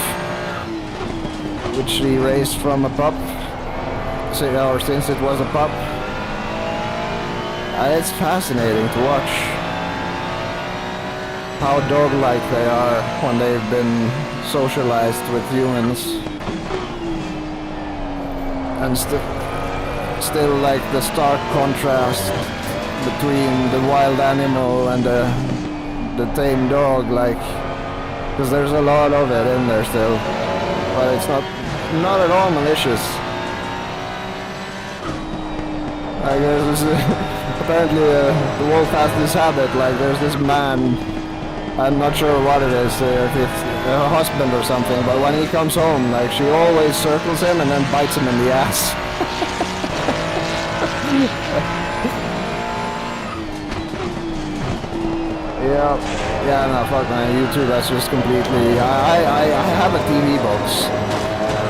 which she raised from a pup, or since it was a pup. It's fascinating to watch how dog-like they are when they've been socialized with humans. And still like the stark contrast between the wild animal and the tame dog, like, because there's a lot of it in there still, but it's not at all malicious. Like there's this, apparently the wolf has this habit, like there's this man, I'm not sure what it is, if it's her husband or something, but when he comes home, like she always circles him and then bites him in the ass. Yeah, no, fuck man, YouTube, that's just completely, I have a TV box,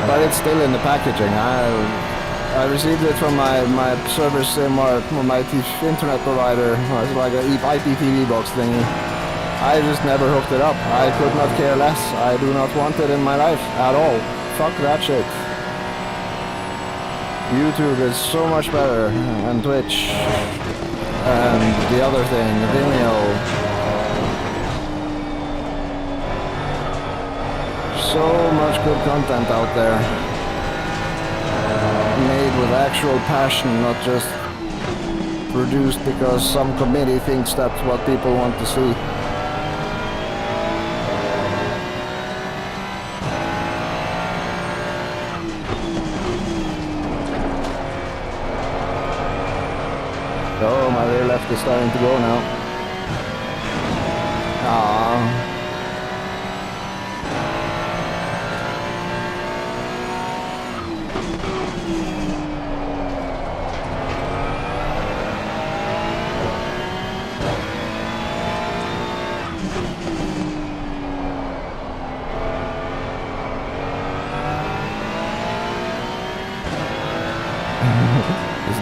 but it's still in the packaging. I received it from my service sim or my internet provider. It's like an IPTV box thingy. I just never hooked it up. I could not care less. I do not want it in my life at all. Fuck that shit. YouTube is so much better, and Twitch, and the other thing, Vimeo. So much good content out there, made with actual passion, not just produced because some committee thinks that's what people want to see. Oh, my rear left is starting to go now. Aww.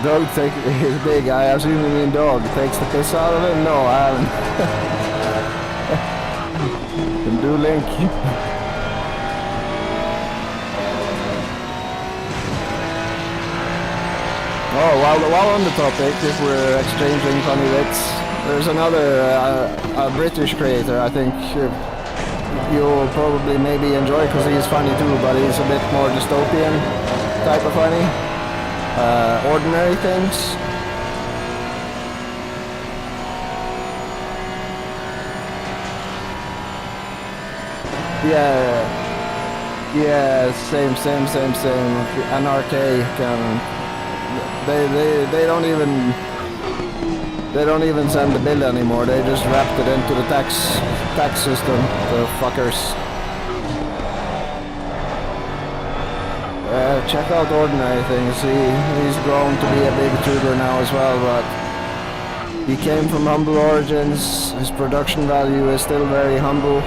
Dog his big guy, I assume you mean dog, takes the piss out of him? No, I haven't. Can do link. Oh, while on the topic, if we're exchanging funny bits, there's another a British creator I think you'll probably maybe enjoy because he's funny too, but he's a bit more dystopian type of funny. Ordinary Things. Yeah, same. NRK can. They don't even. They don't even send the bill anymore, they just wrapped it into the tax system, the fuckers. Check out Ordinary Things, he's grown to be a big tuber now as well, but he came from humble origins, his production value is still very humble,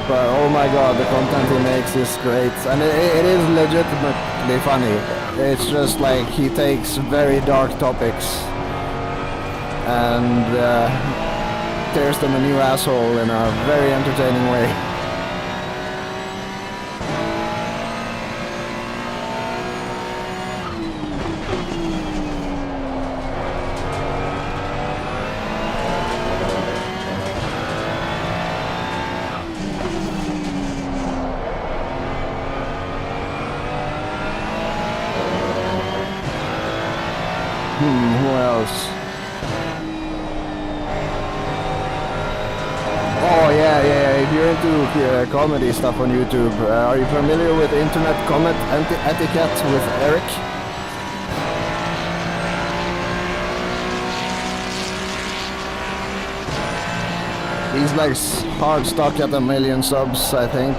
but oh my god, the content he makes is great, and it is legitimately funny. It's just like he takes very dark topics and tears them a new asshole in a very entertaining way. Who else? Oh yeah, if you're into comedy stuff on YouTube, are you familiar with internet comment etiquette with Eric? He's like hard stuck at 1 million subs, I think.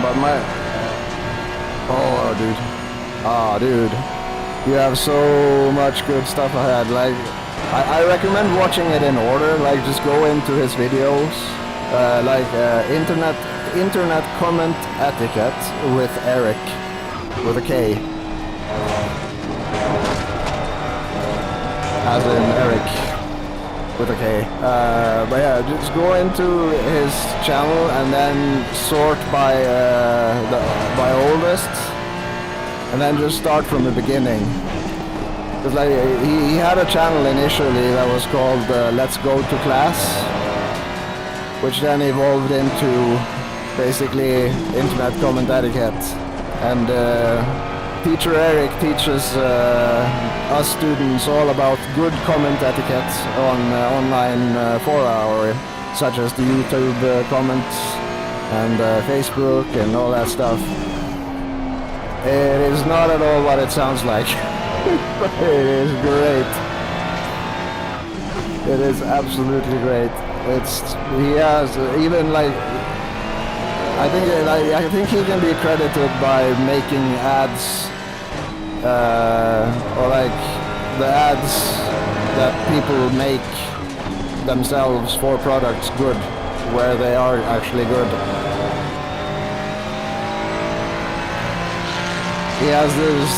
But dude, you have so much good stuff ahead. Like, I recommend watching it in order. Like, just go into his videos, internet comment etiquette with Eric, with a K, as in Eric. With a K. But yeah, just go into his channel and then sort by oldest, and then just start from the beginning. Because like he had a channel initially that was called Let's Go to Class, which then evolved into basically internet comment etiquette, and Teacher Eric teaches us students all about good comment etiquette on online fora, such as the YouTube comments and Facebook and all that stuff. It is not at all what it sounds like. It is great. It is absolutely great. He has even like I think he can be credited by making ads, or like the ads that people make themselves for products good, where they are actually good. He has this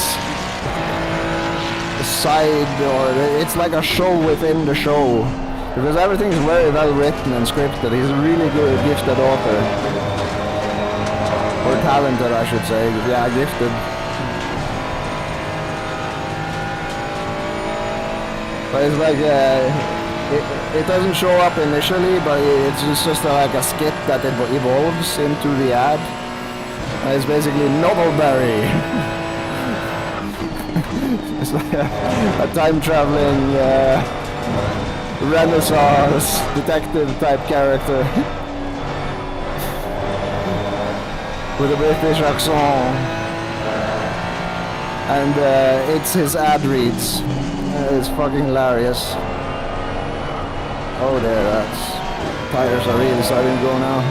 side, or it's like a show within the show, because everything's very well written and scripted. He's a really good, gifted author. Or talented, I should say. Yeah, gifted. But it's like, it doesn't show up initially, but it's just like a skit that evolves into the ad. And it's basically Novelberry. It's like a time-traveling Renaissance detective-type character. With a British accent, and it's his ad reads. It's fucking hilarious. Oh there, that's tires are really starting to go now.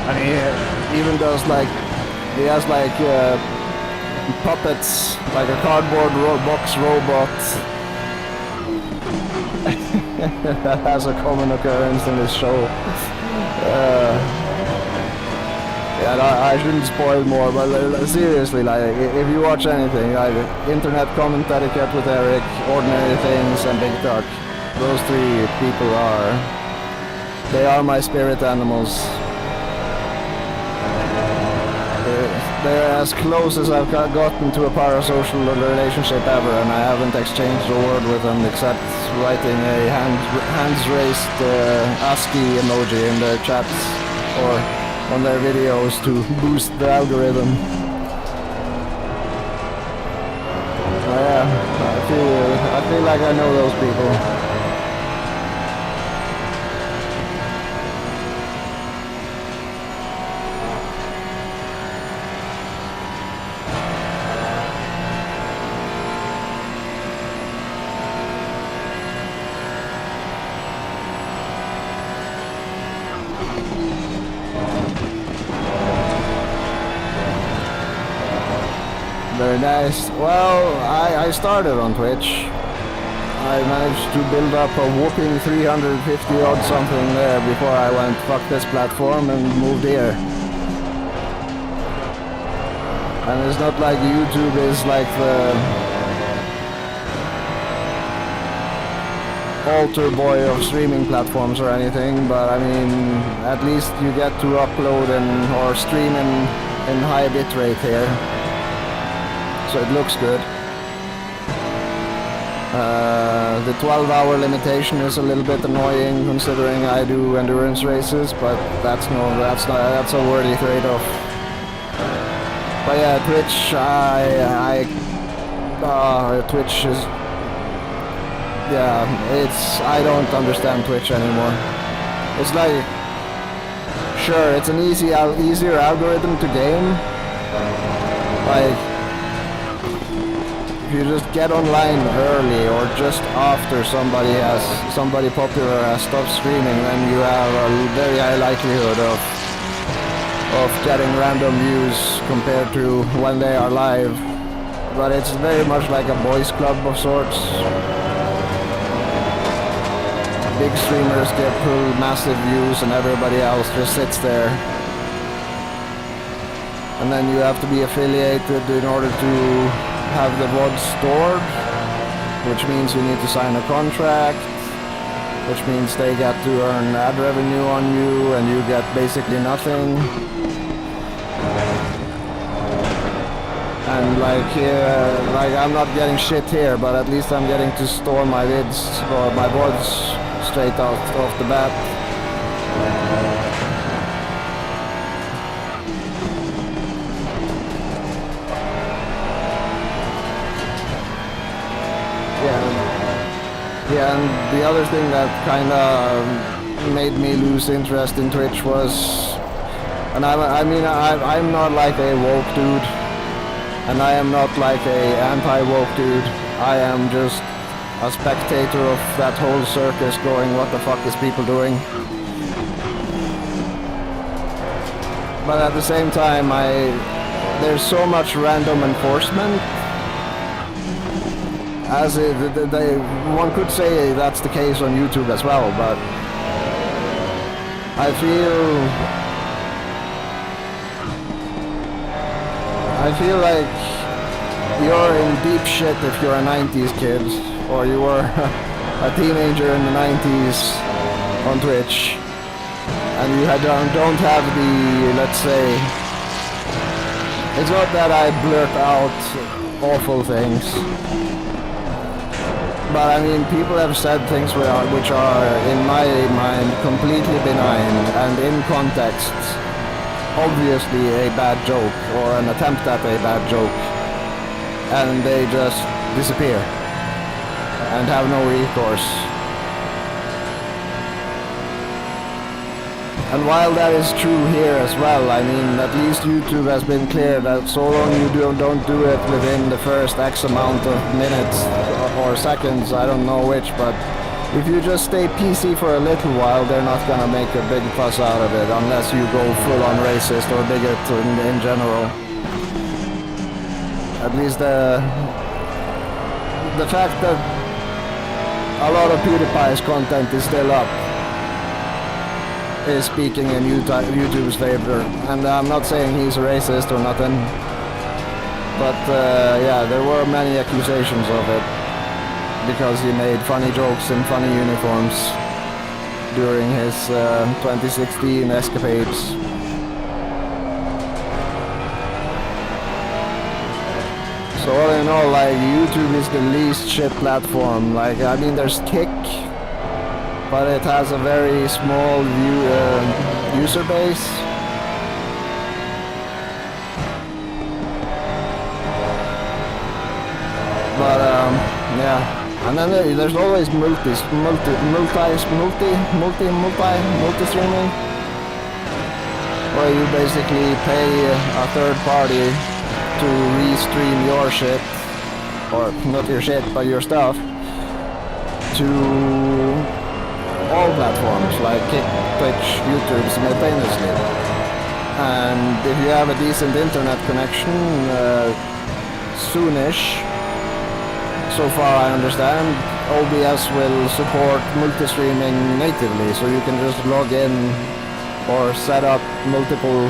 And he even does like, he has like puppets, like a cardboard box robot. That has a common occurrence in this show. Yeah, I shouldn't spoil more, but seriously, like, if you watch anything, like Internet Comment Etiquette with Eric, Ordinary Things, and Big Talk, those three people they are my spirit animals. They're as close as I've gotten to a parasocial relationship ever, and I haven't exchanged a word with them except writing a hands-raised ASCII emoji in their chats or on their videos to boost the algorithm. I feel like I know those people. Very nice. Well, I started on Twitch. I managed to build up a whopping 350 odd something there before I went fuck this platform and moved here. And it's not like YouTube is like the altar boy of streaming platforms or anything, but I mean, at least you get to upload or stream in high bitrate here. So it looks good. The 12-hour limitation is a little bit annoying considering I do endurance races, but that's a worthy trade-off. But yeah, Twitch, Twitch is, yeah, I don't understand Twitch anymore. It's like, sure, it's an easier algorithm to game. Like, if you just get online early or just after somebody popular has stopped streaming, then you have a very high likelihood of getting random views compared to when they are live. But it's very much like a boys club of sorts. Big streamers get pulled massive views and everybody else just sits there. And then you have to be affiliated in order to have the VOD stored, which means you need to sign a contract, which means they get to earn ad revenue on you and you get basically nothing. And like I'm not getting shit here, but at least I'm getting to store my vids or my VODs straight off the bat. Yeah, and the other thing that kind of made me lose interest in Twitch was, and I'm not like a woke dude, and I am not like a anti-woke dude. I am just a spectator of that whole circus going, what the fuck is people doing? But at the same time, there's so much random enforcement. One could say that's the case on YouTube as well, but I feel like you're in deep shit if you're a 90s kid, or you were a teenager in the 90s on Twitch, and you don't have the, let's say, it's not that I blurt out awful things. But I mean, people have said things which are, in my mind, completely benign and in context, obviously a bad joke or an attempt at a bad joke, and they just disappear and have no recourse. And while that is true here as well, I mean, at least YouTube has been clear that so long you don't do it within the first X amount of minutes or seconds, I don't know which, but if you just stay PC for a little while, they're not gonna make a big fuss out of it unless you go full-on racist or bigot in general. At least the fact that a lot of PewDiePie's content is still up is speaking in YouTube's favor, and I'm not saying he's a racist or nothing, but yeah, there were many accusations of it because he made funny jokes in funny uniforms during his 2016 escapades. So all in all, like, YouTube is the least shit platform. Like, I mean, there's Kick, but it has a very small user base. But yeah. And then there's always multi-streaming, where you basically pay a third party to restream your shit, or not your shit, but your stuff, to all platforms like Kick, Twitch, YouTube simultaneously. And if you have a decent internet connection, soonish, so far I understand, OBS will support multi-streaming natively, so you can just log in or set up multiple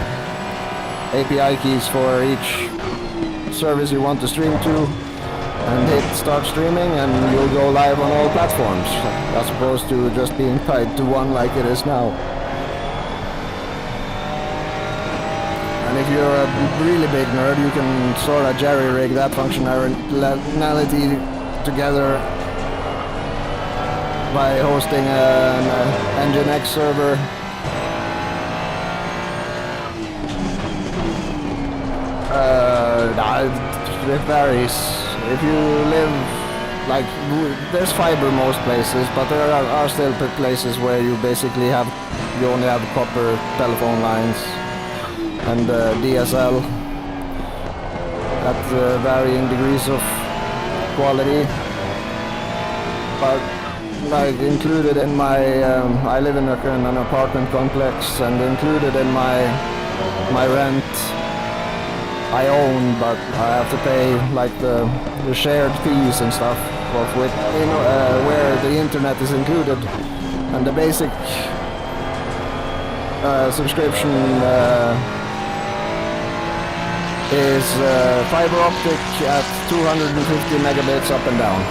API keys for each service you want to stream to, and hit start streaming, and you'll go live on all platforms, as opposed to just being tied to one like it is now. And if you're a really big nerd, you can sort of jerry-rig that functionality together by hosting an Nginx server. It varies. If you live, like, there's fiber most places, but there are still places where you basically you only have copper telephone lines and DSL at varying degrees of quality. But like included in my, I live in an apartment complex, and included in my rent, I own, but I have to pay like the shared fees and stuff of with, where the internet is included, and the basic subscription is fiber optic at 250 megabits up and down.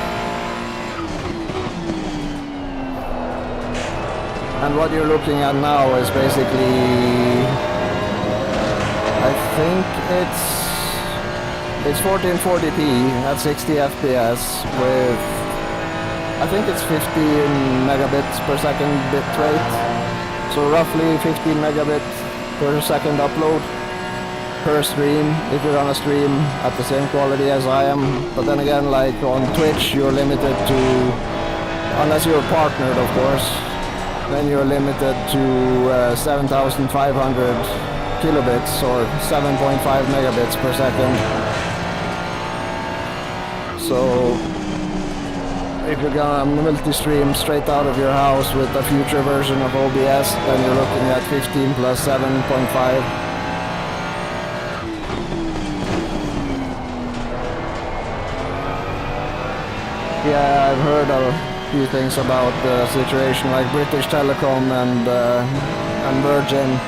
And what you're looking at now is basically, I think it's 1440p at 60 FPS with, I think it's 15 megabits per second bit rate. So roughly 15 megabits per second upload per stream, if you're on a stream at the same quality as I am. But then again, like on Twitch, you're limited to, unless you're partnered of course, then you're limited to 7,500 kilobits or 7.5 megabits per second. So if you're gonna multi-stream straight out of your house with a future version of OBS, then you're looking at 15 plus 7.5. Yeah, I've heard a few things about the situation, like British Telecom and Virgin.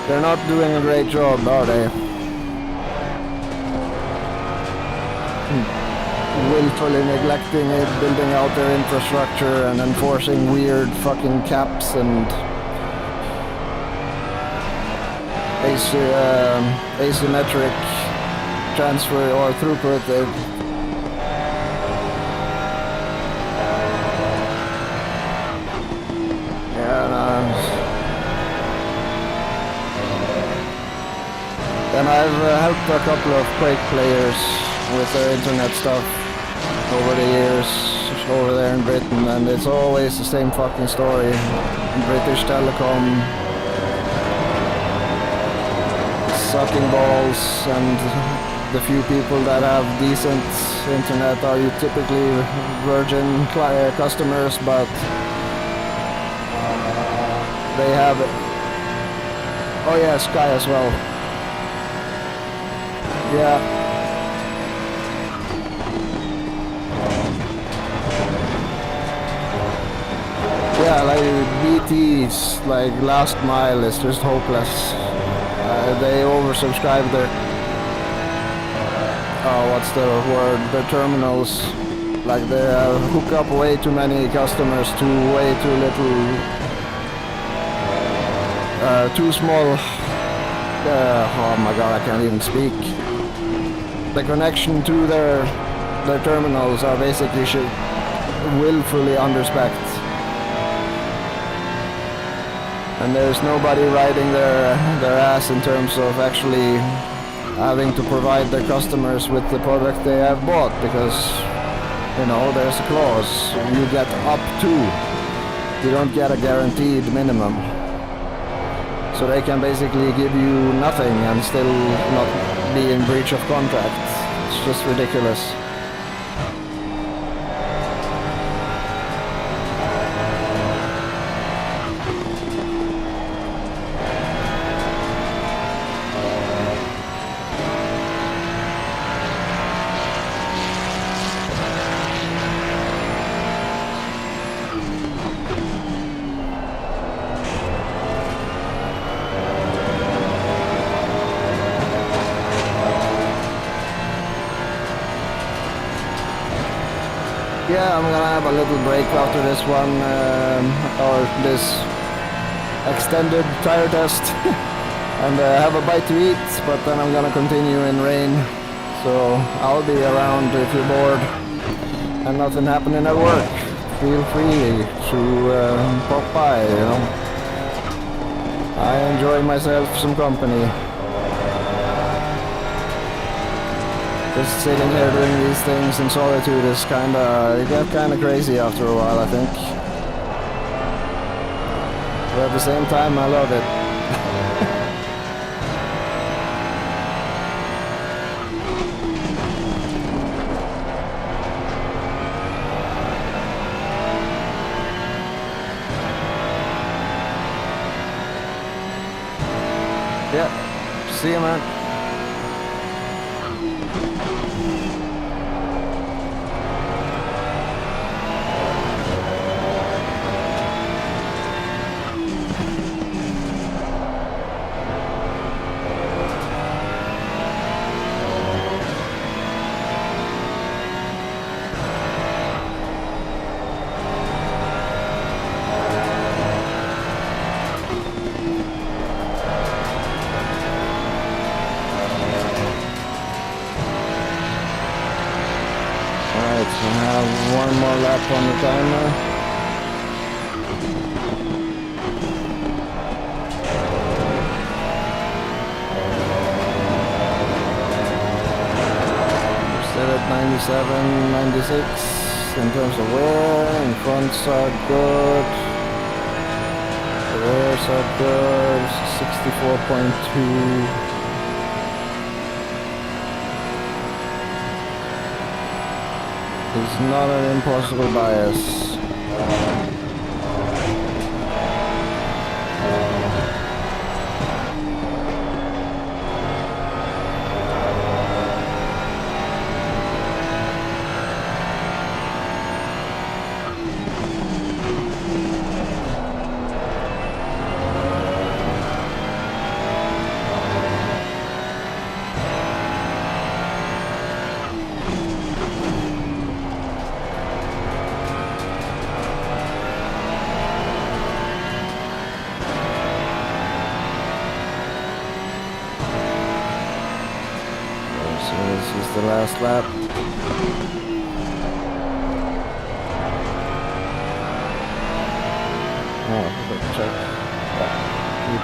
They're not doing a great job, are they? Willfully neglecting it, building out their infrastructure and enforcing weird fucking caps and asymmetric transfer or throughput. And I've helped a couple of Quake players with their internet stuff over the years over there in Britain, and it's always the same fucking story. British Telecom sucking balls, and the few people that have decent internet are typically Virgin customers, but they have, oh yeah, Sky as well. Yeah. Yeah, like BT's like last mile is just hopeless. They oversubscribe their, what's the word, their terminals. Like they hook up way too many customers to way too little, too small. Oh my god, I can't even speak. The connection to their terminals are basically willfully underspec. And there's nobody riding their ass in terms of actually having to provide their customers with the product they have bought, because You know, there's a clause. You get up to. You don't get a guaranteed minimum. So they can basically give you nothing and still not be in breach of contract. It's just ridiculous. Yeah, I'm gonna have a little break after this one, or this extended tire test, and have a bite to eat, but then I'm gonna continue in rain, so I'll be around if you're bored and nothing happening at work. Feel free to pop by, you know. I enjoy myself some company. Just sitting here doing these things in solitude is you get kinda crazy after a while, I think. But at the same time, I love it. Yeah, see you, man. So I have one more lap on the timer. We're still at 97, 96 in terms of wear. In fronts are good. The rears are good. 64.2. It's not an impossible bias. This is the last lap. Oh, let's check.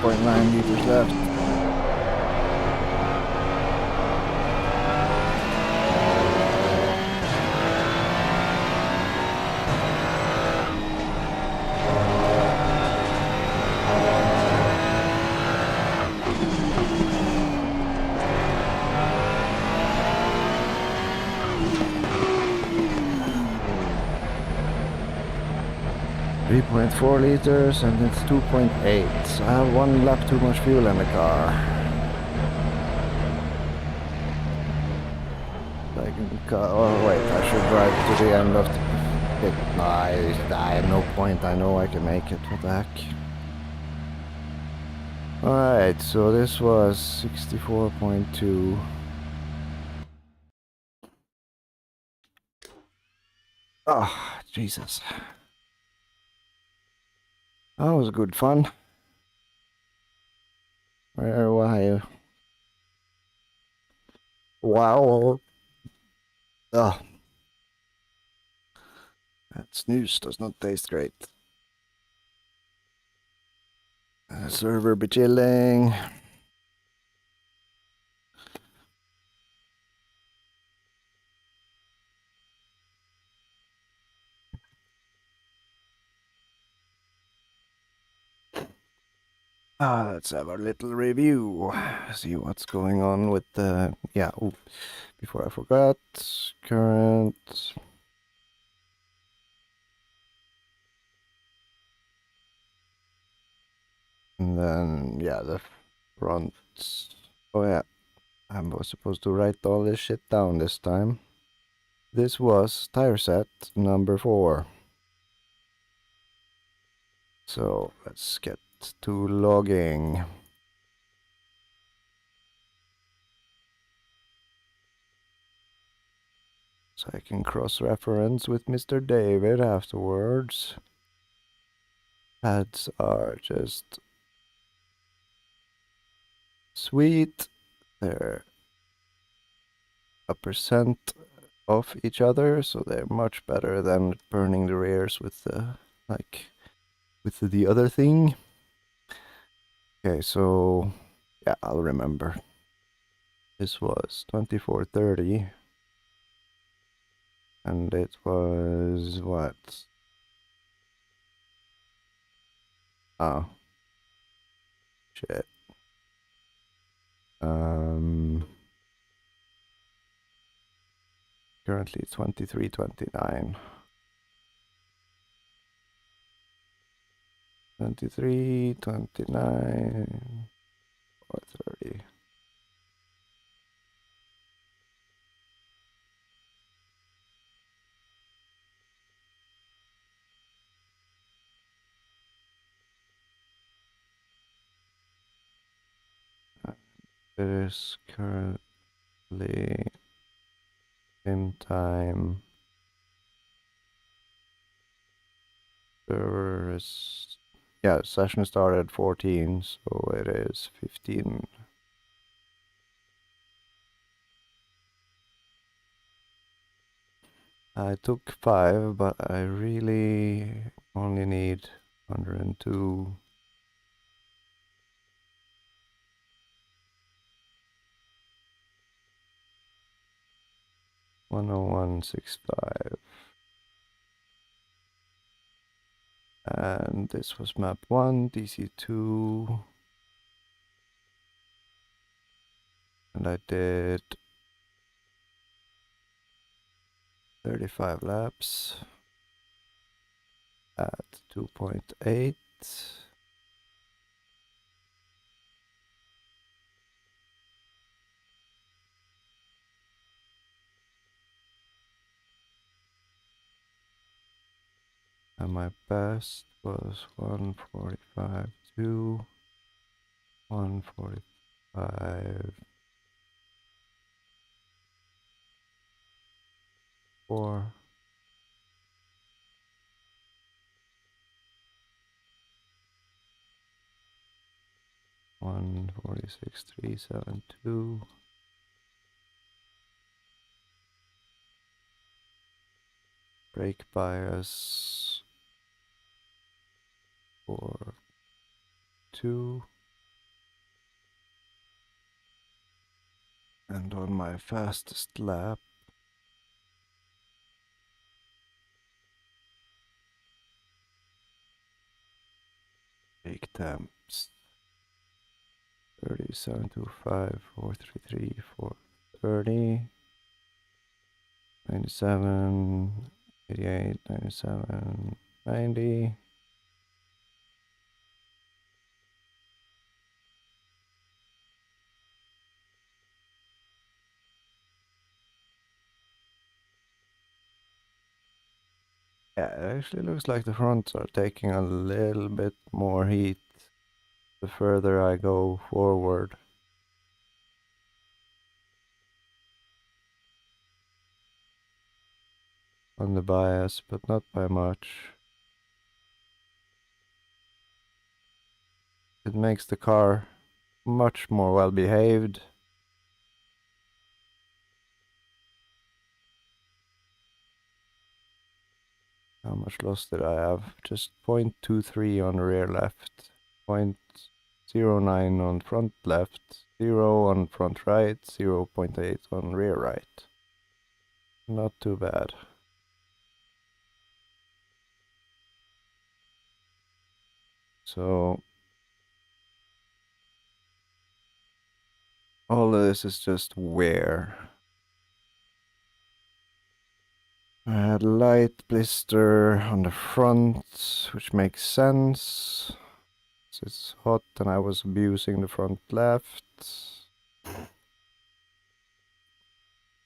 3.9 liters left. .4 liters and it's 2.8, so I have one lap too much fuel in the car. Oh wait, I should drive to the end of the pit. No, I have no point, I know I can make it, what the heck. Alright, so this was 64.2. Oh, Jesus. That was good fun. Where are you? Wow. Oh. That snooze does not taste great. Server be chilling. Let's have a little review. See what's going on with the... Yeah, before I forgot, current... And then, yeah, the front... Oh yeah, I was supposed to write all this shit down this time. This was tire set number 4. So, let's get to logging. So I can cross-reference with Mr. David afterwards. Pads are just sweet. They're a percent off each other, so they're much better than burning the rears with the with the other thing. Okay, so yeah, I'll remember. This was 2430. And it was what? Oh. Shit. Currently 2329. 23, 29, or 30. It is currently same time. Server is, yeah, session started 14, so it is 15. I took 5, but I really only need 102. $101.65. And this was map 1, DC2. And I did 35 laps at 2.8. And my best was 145.2, 145.4, 146.372. Brake bias for 2. And on my fastest lap, brake temps 37.25, 433, 430, 97, 88, 97, 90. Yeah, it actually looks like the fronts are taking a little bit more heat the further I go forward. On the bias, but not by much. It makes the car much more well behaved. How much loss did I have? Just 0.23 on rear left, 0.09 on front left, 0 on front right, 0.8 on rear right. Not too bad. So All of this is just wear. I had light blister on the front, which makes sense. It's hot and I was abusing the front left.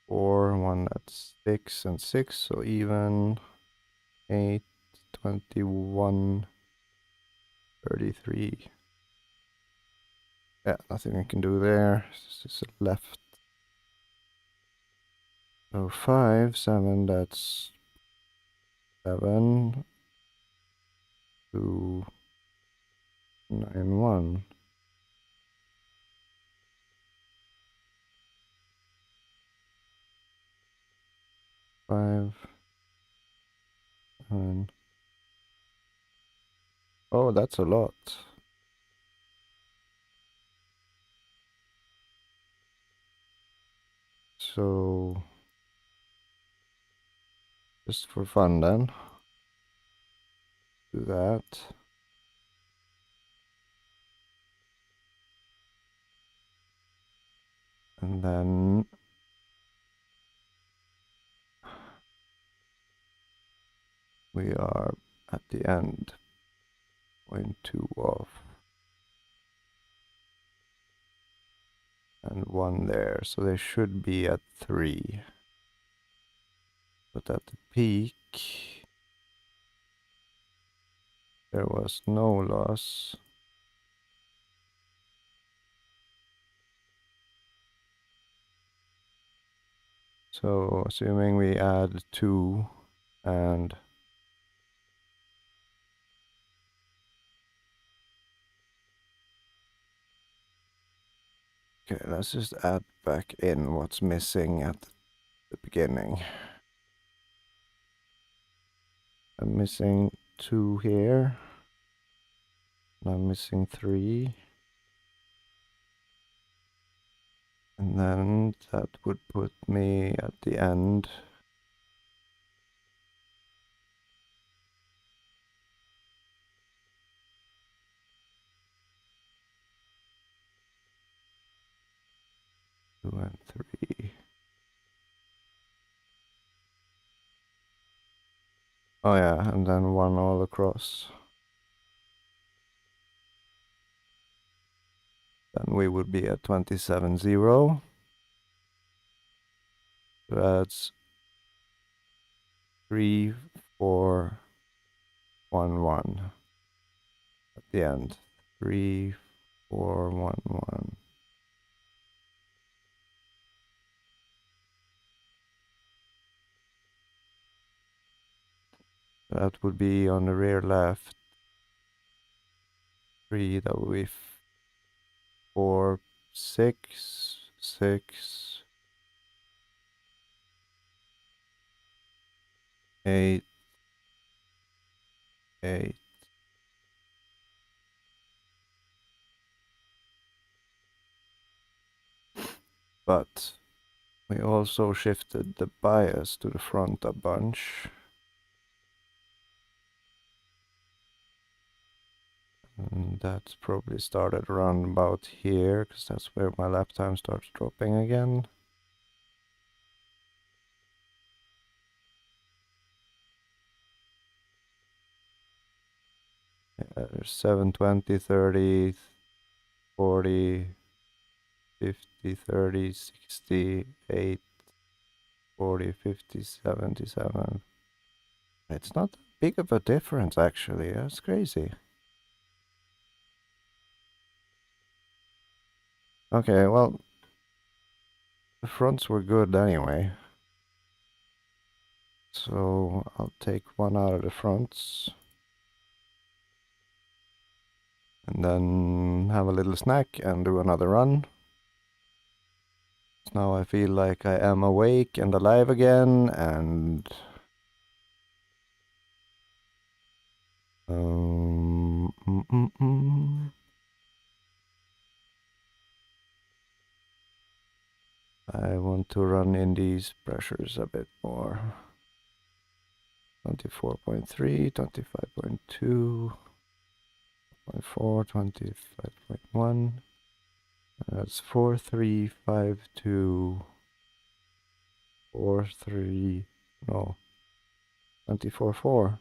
Or one that's 6 and 6, so even 8, 21, 33. Yeah, nothing I can do there. This is left. So 5, 7, that's 7, 2, 9, 1. 5, 7. Oh, that's a lot. So, just for fun then, do that. And then we are at the end, 0.2 off. And 1 there, so they should be at 3. But at the peak, there was no loss. So assuming we add 2 and okay, let's just add back in what's missing at the beginning. I'm missing 2 here. And I'm missing 3. And then that would put me at the end. Two and 3. Oh yeah, and then 1 all across. Then we would be at 27.0. So that's 3, 4, 1, 1 at the end. 3, 4, 1, 1. That would be on the rear left. 3, that would be 4, 6, 6, 8, 8. But we also shifted the bias to the front a bunch. And that's probably started around about here, because that's where my lap time starts dropping again. Yeah, there's 720, 30, 40, 50, 30, 60, 8, 40, 50, 77. It's not that big of a difference, actually. That's crazy. Okay, well, the fronts were good anyway. So I'll take 1 out of the fronts. And then have a little snack and do another run. So now I feel like I am awake and alive again, and I want to run in these pressures a bit more. 24.3, 25.2, 25.1. That's 4352. 43. No. 24.4.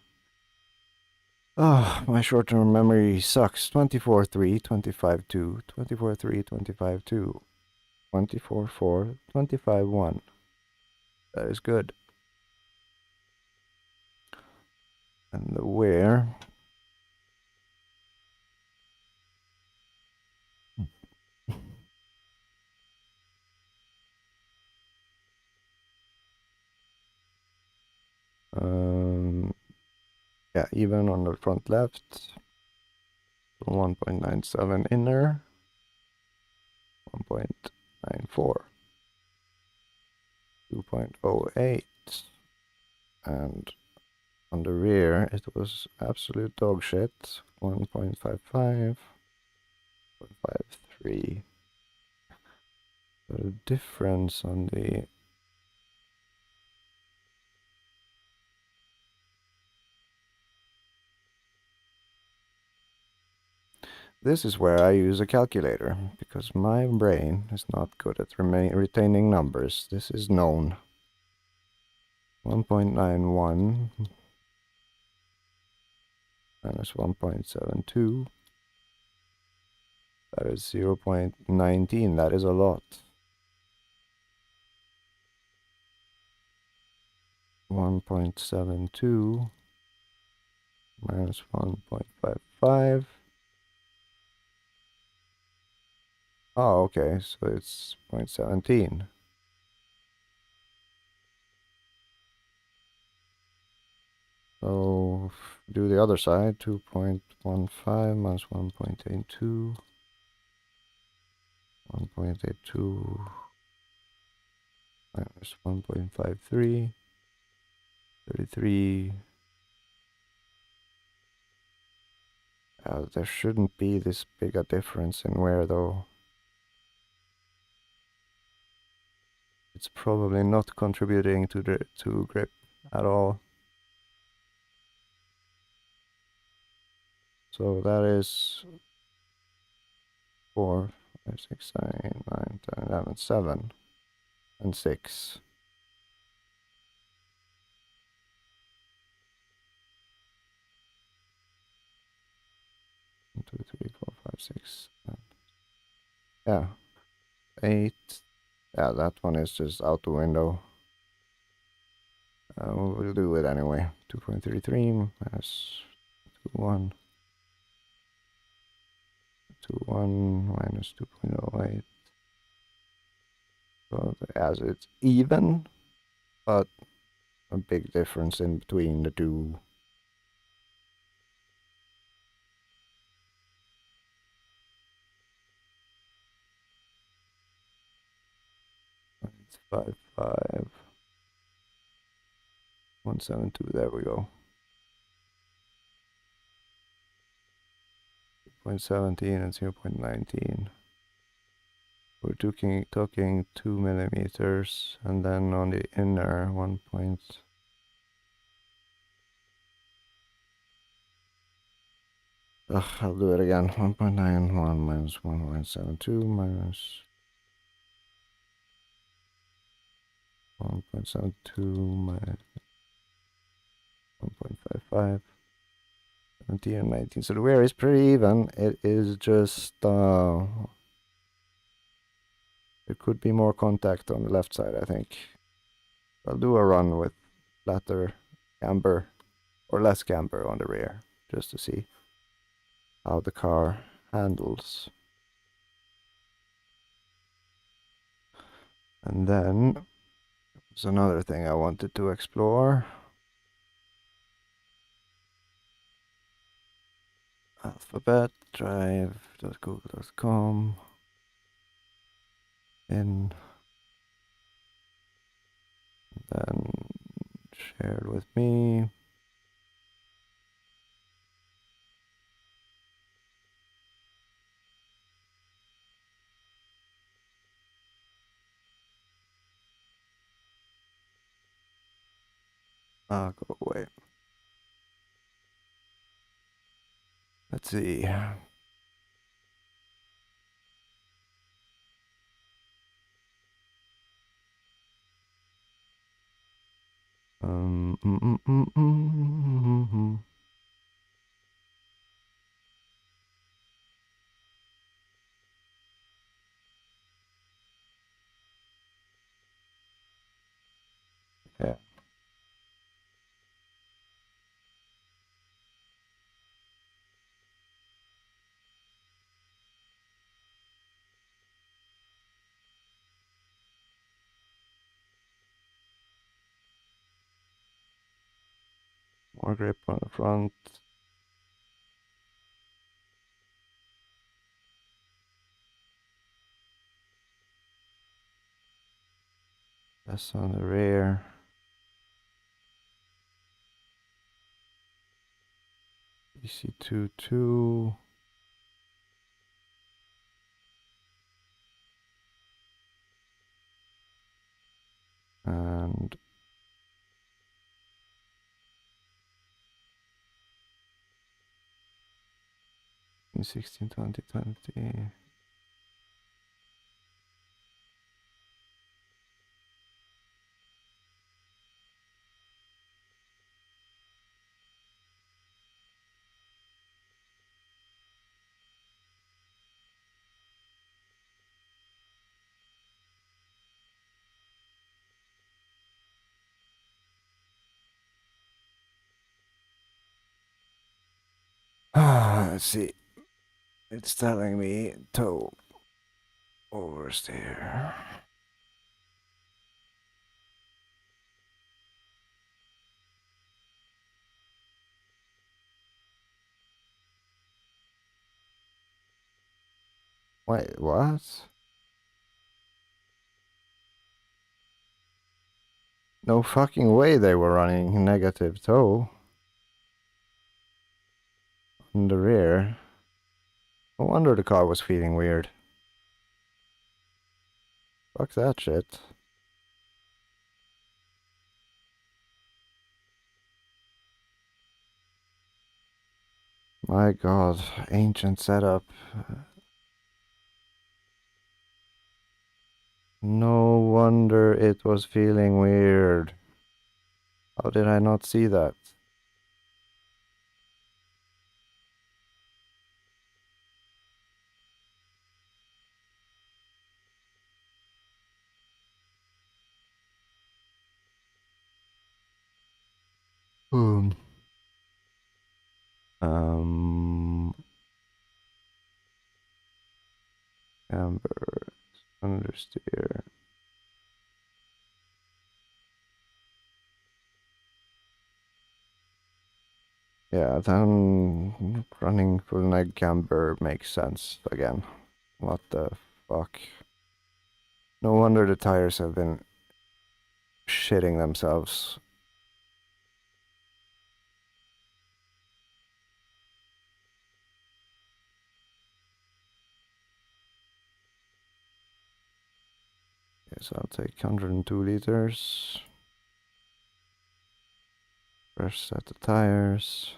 Ah, my short-term memory sucks. 24.3, 25.2, 24.3, 25.2, 24.4, 25.1. That is good. And the where. Yeah, even on the front left. 1.97 inner. 1.94. 2.08. And on the rear, it was absolute dog shit. 1.55. 1.53. The difference on the this is where I use a calculator, because my brain is not good at retaining numbers. This is known. 1.91 minus 1.72. That is 0.19. That is a lot. 1.72 minus 1.55. Oh, okay, so it's 0.17. So do the other side, 2.15 minus 1.82. 1.82 minus 1.53. 33. There shouldn't be this big a difference in wear though. It's probably not contributing to grip at all. So that is 4, 5, 6, 7, 8, 9, 10, 11, 7, and 6. 1, 2, 3, 4, 5, 6. Yeah, 8. Yeah, that one is just out the window. We'll do it anyway. 2.33 minus 2.1. 2.1 minus 2.08. So as it's even, but a big difference in between the two. It's 5.5. 1.72. There we go. 0.17 and 0.19. We're talking 2 millimeters, and then on the inner 1. I'll do it again. 1.91 minus 1.72 minus 1.72 minus 1.55. 17 and 19. So the wear is pretty even. It is just there could be more contact on the left side, I think. I'll do a run with flatter camber or less camber on the rear just to see how the car handles. And then there's another thing I wanted to explore. Alphabet drive.google.com in, then shared with me. Go away. Let's see. More grip on the front. Less on the rear. EC22. And in 16, 20, 20. Let's see. It's telling me toe oversteer. Wait, what? No fucking way they were running negative toe in the rear. No wonder the car was feeling weird. Fuck that shit. My god, ancient setup. No wonder it was feeling weird. How did I not see that? Um, Amber, understeer. Yeah, then running full neg camber makes sense again. What the fuck? No wonder the tires have been shitting themselves. Yes, I'll take 102 liters. Fresh set of tires.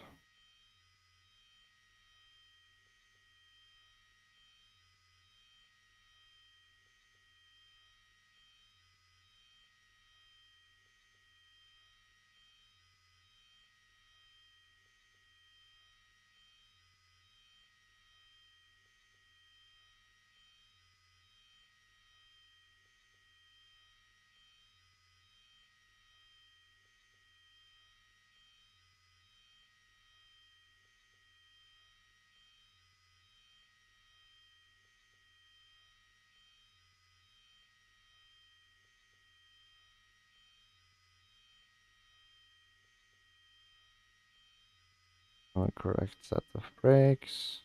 Correct set of brakes.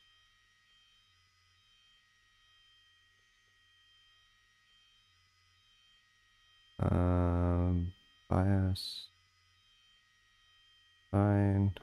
Bias. Fine.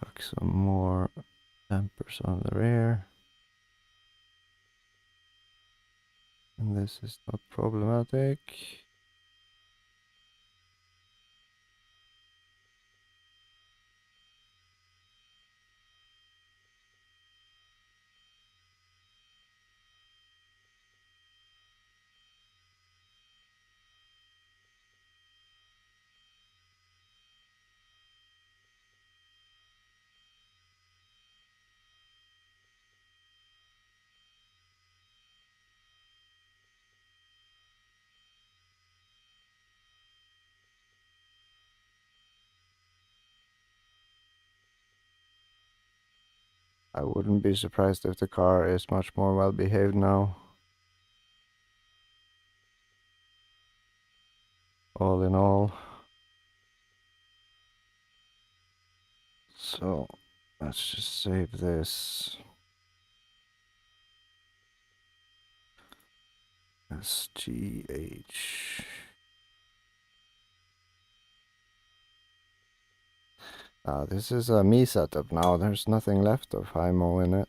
Chuck some more dampers on the rear. And this is not problematic. I wouldn't be surprised if the car is much more well behaved now. All in all. So let's just save this. SGH. This is a me setup now. There's nothing left of HIMO in it.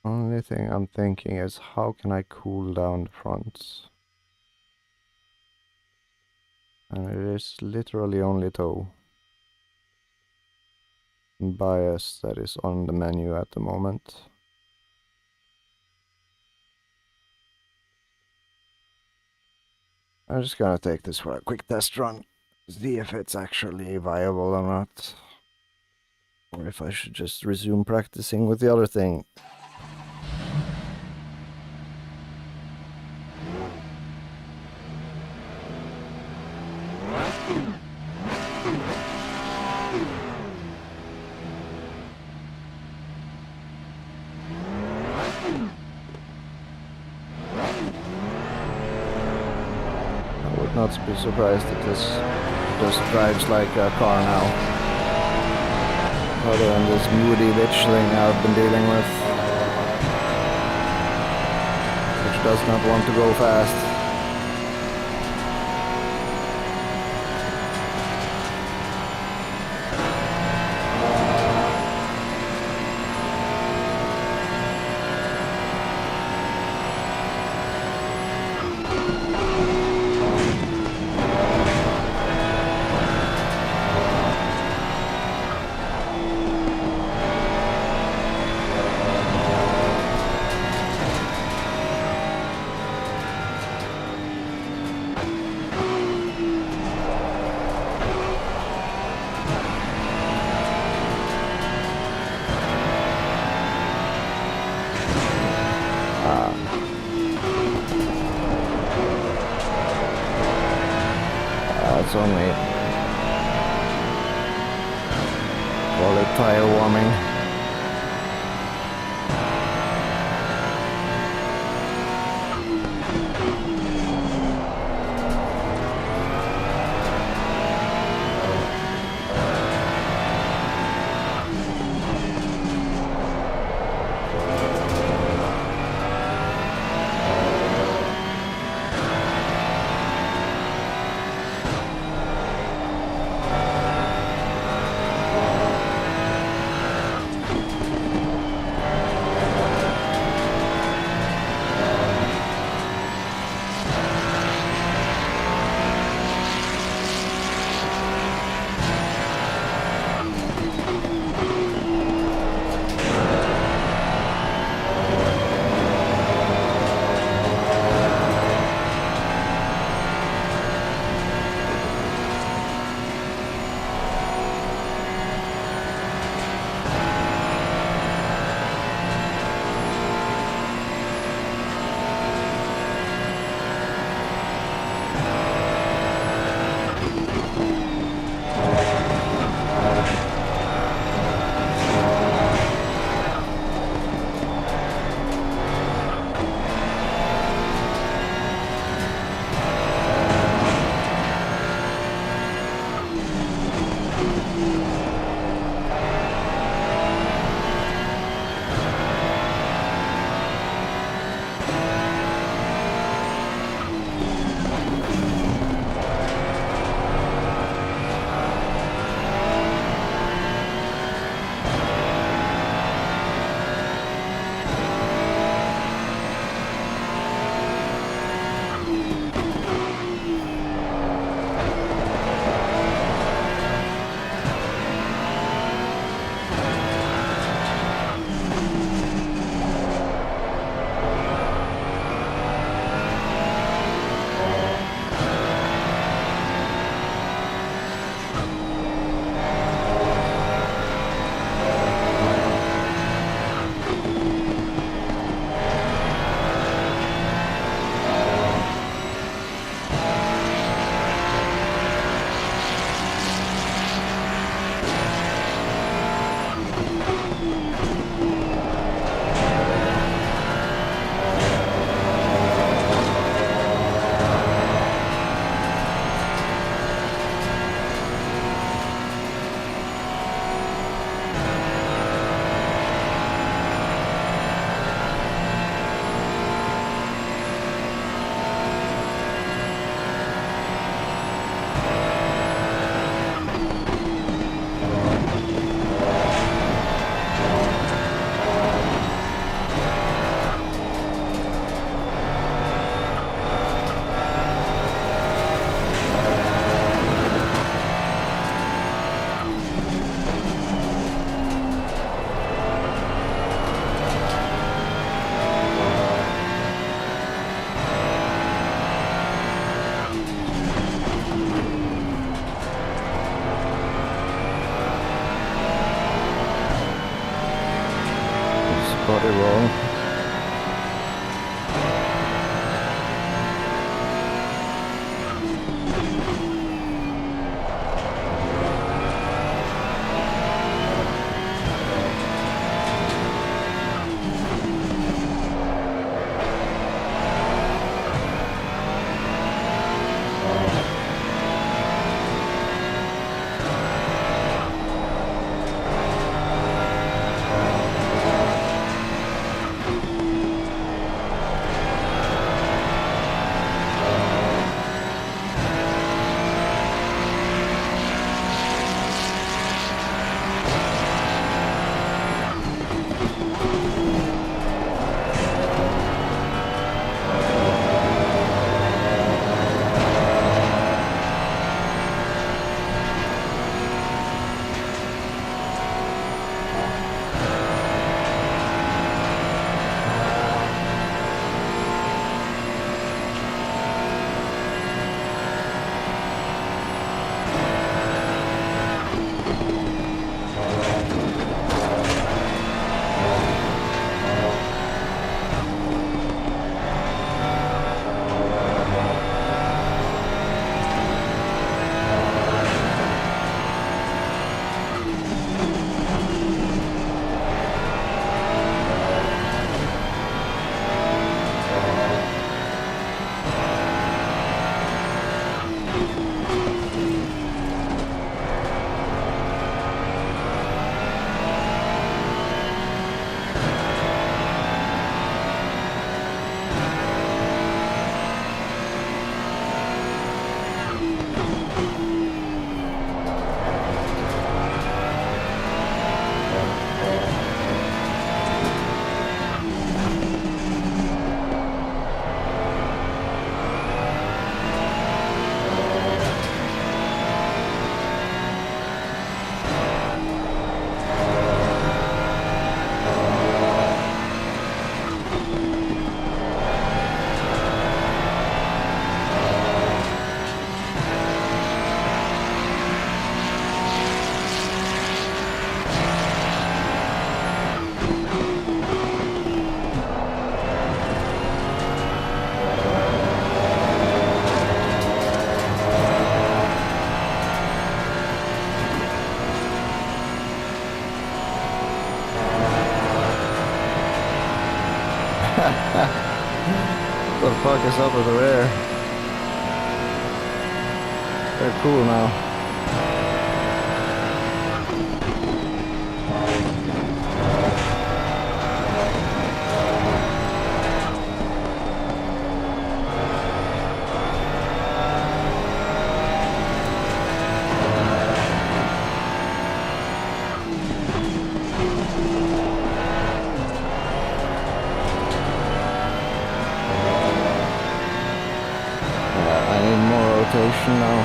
Only thing I'm thinking is how can I cool down the fronts? And it is literally only toe and bias that is on the menu at the moment. I'm just gonna take this for a quick test run, see if it's actually viable or not. Or if I should just resume practicing with the other thing. Not to be surprised that this just drives like a car now. Other than this moody bitch thing I've been dealing with, which does not want to go fast. It's only, call it tire warming. be wrong. The fuck is up with the rear? They're cool now. I need more rotation now.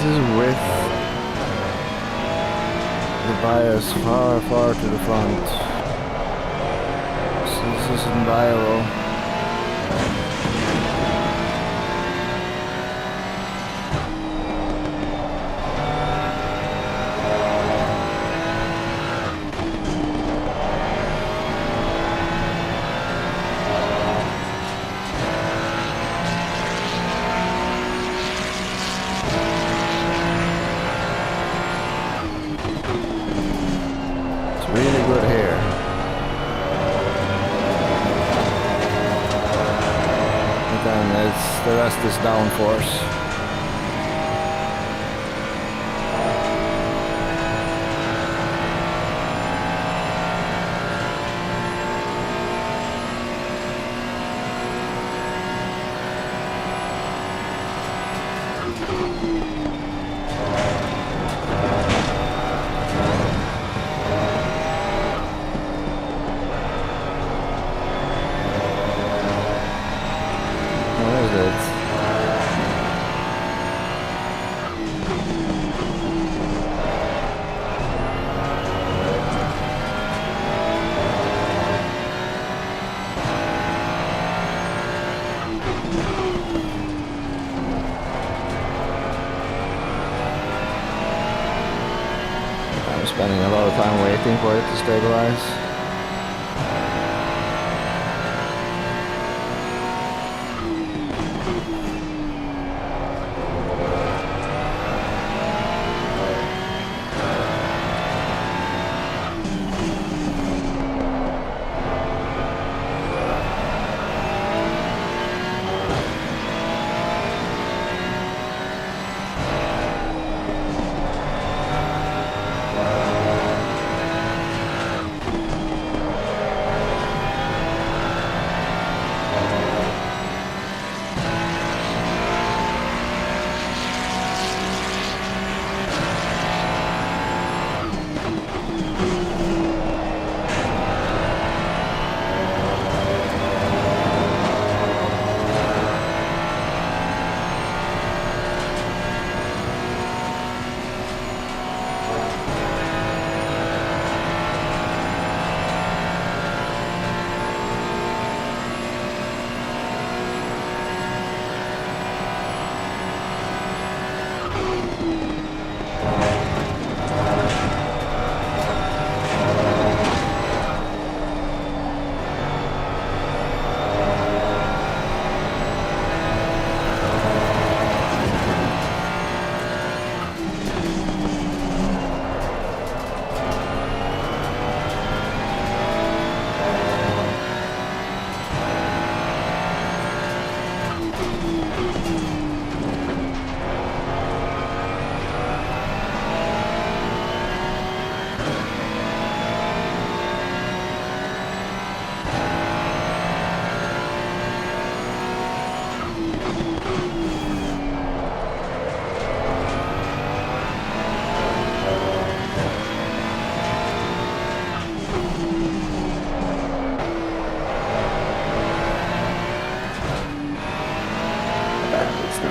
is with the bias far, far to the front. This isn't viable. Really good here. And then the rest is downforce. What is it? I'm spending a lot of time waiting for it to stabilize.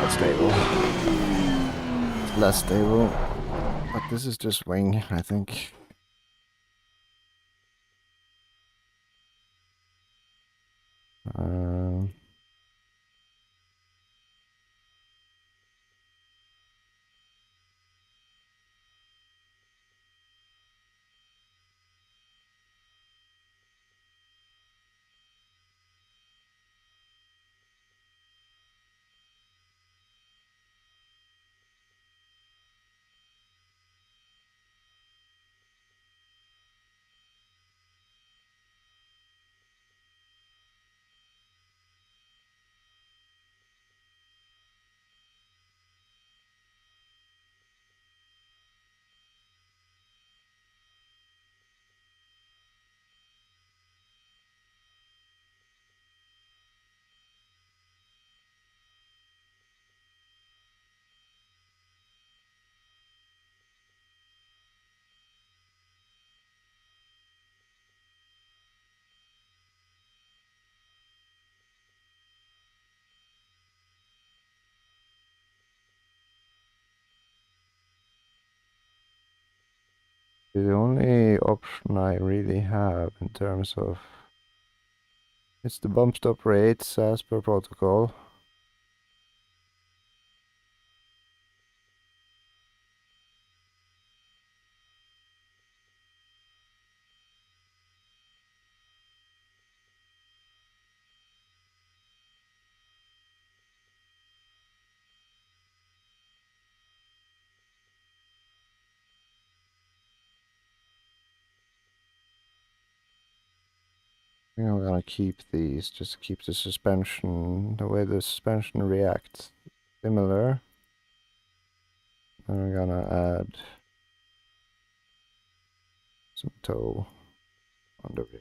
Stable. Less stable. But this is just wing, I think. The only option I really have in terms of it's the bump stop rates as per protocol. I think I'm gonna keep these, just keep the suspension, the way the suspension reacts similar. And I'm gonna add some toe on the rear.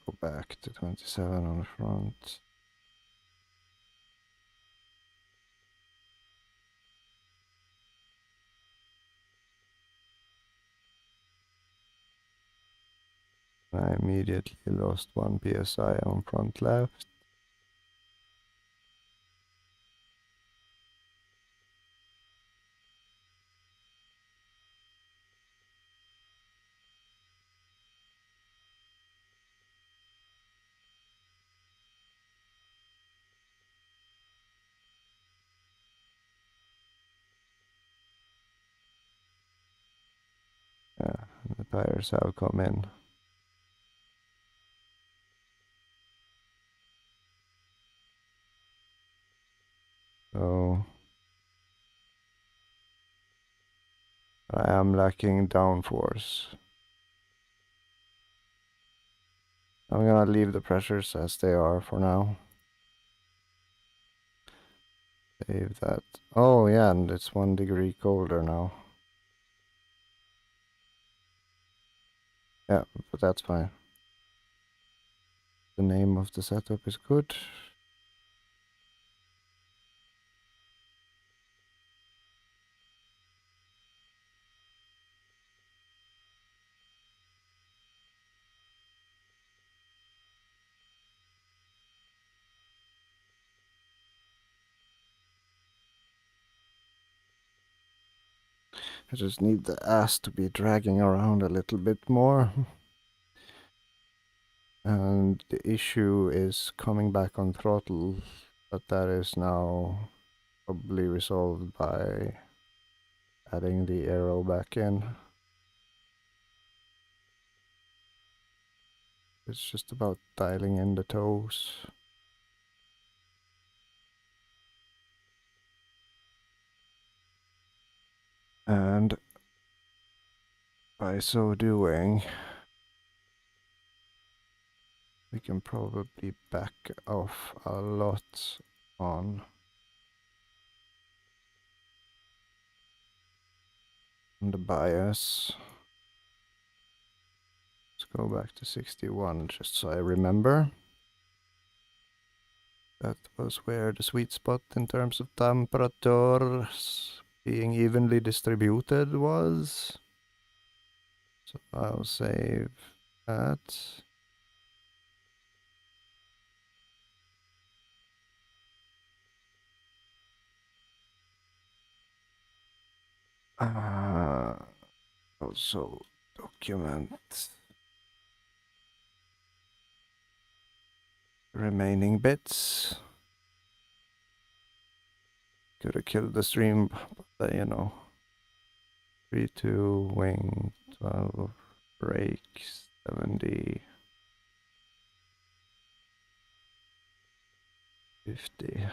Go back to 27 on the front. I immediately lost 1 psi on front left. Yeah, the tires have come in. So I am lacking downforce. I'm gonna leave the pressures as they are for now. Save that. Oh yeah, and it's 1 degree colder now. Yeah, but that's fine. The name of the setup is good. I just need the ass to be dragging around a little bit more. And the issue is coming back on throttle, but that is now probably resolved by adding the aero back in. It's just about dialing in the toes. And by so doing, we can probably back off a lot on the bias. Let's go back to 61 just so I remember. That was where the sweet spot in terms of temperatures being evenly distributed was. So I'll save that. Also document remaining bits. Could have killed the stream, but you know. 3-2 wing 12 brake 70 50.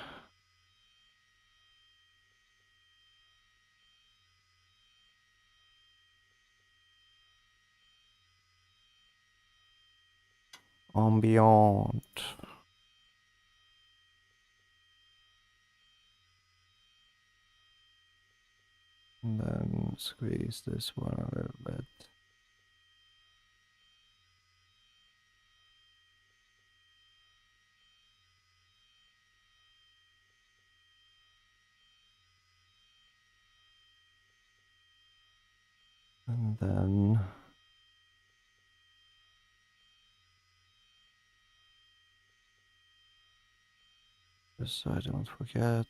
Ambient. And then squeeze this one a little bit. And then just so I don't forget.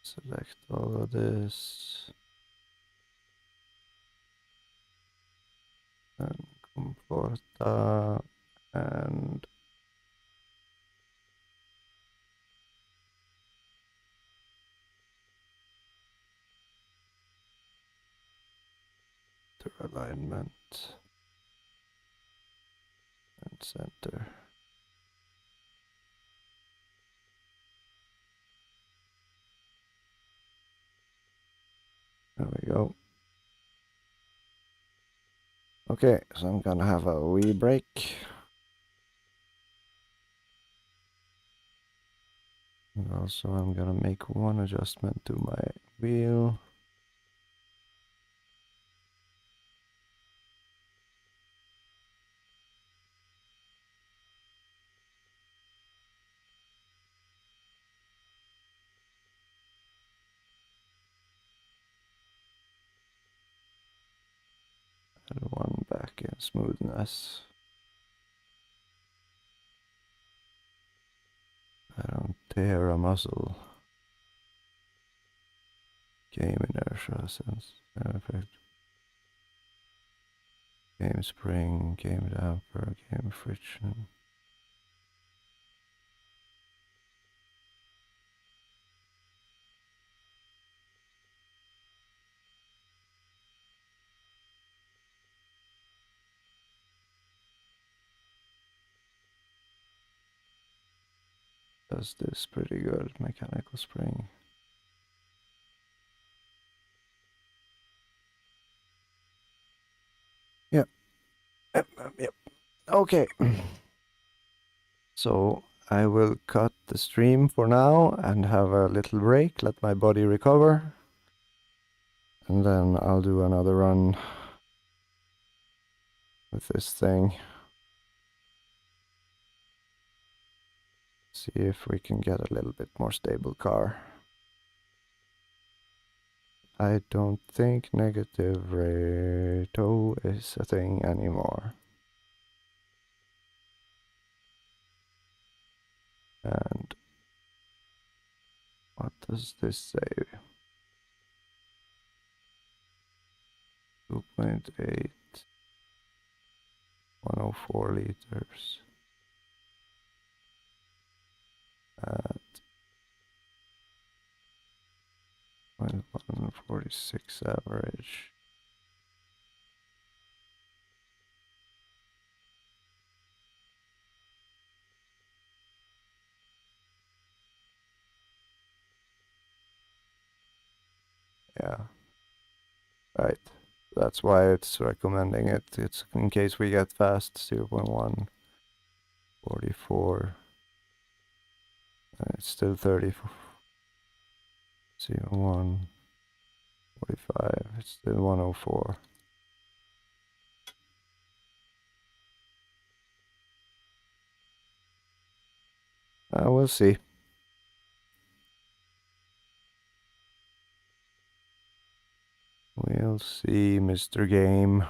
Select all of this. And comporta and alignment and center. There we go. Okay, so I'm gonna have a wee break. And also I'm gonna make one adjustment to my wheel. Add one back in smoothness. I don't tear a muscle. Game inertia sense effect. Game spring, game damper, game friction. Does this pretty good, mechanical spring. Yep. Yep. Okay. So I will cut the stream for now and have a little break, let my body recover. And then I'll do another run with this thing. See if we can get a little bit more stable car. I don't think negative rate is a thing anymore. And what does this say? 2.8, 104 liters at 146 average. Yeah, right. That's why it's recommending it. It's in case we get fast 0.1, 44. It's still 30. 0.1, 45. It's still 104. We'll see. We'll see, Mr. Game.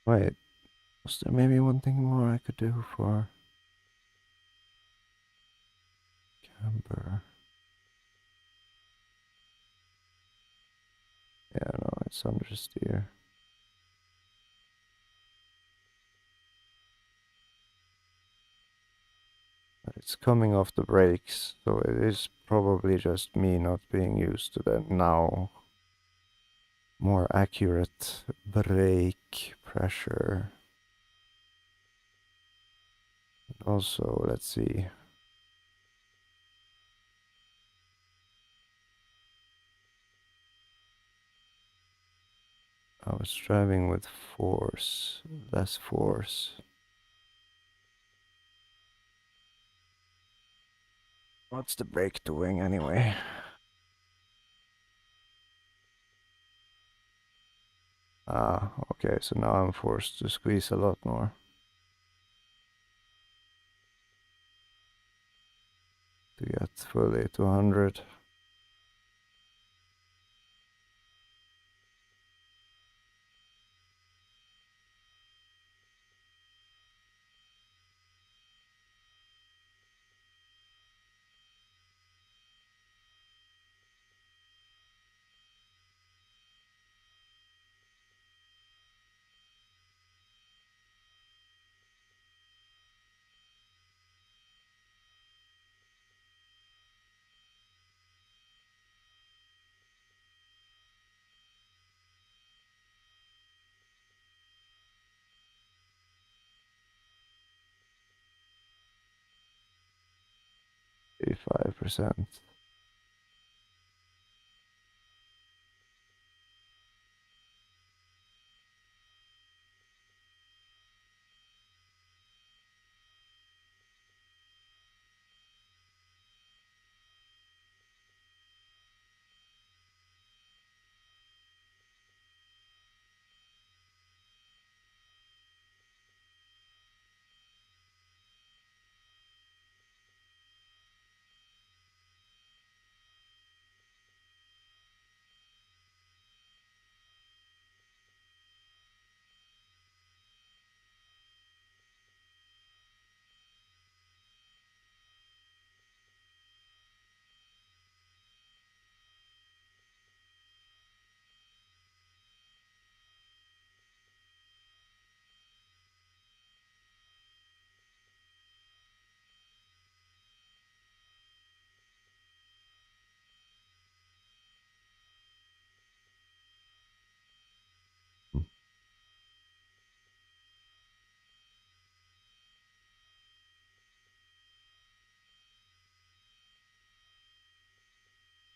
Wait, was there maybe one thing more I could do for camber? Yeah, no, it's understeer. But it's coming off the brakes, so it is probably just me not being used to the now more accurate brake pressure. And also, let's see. I was driving with force, less force. What's the brake doing anyway? Ah, okay, so now I'm forced to squeeze a lot more. to get fully to 100. %.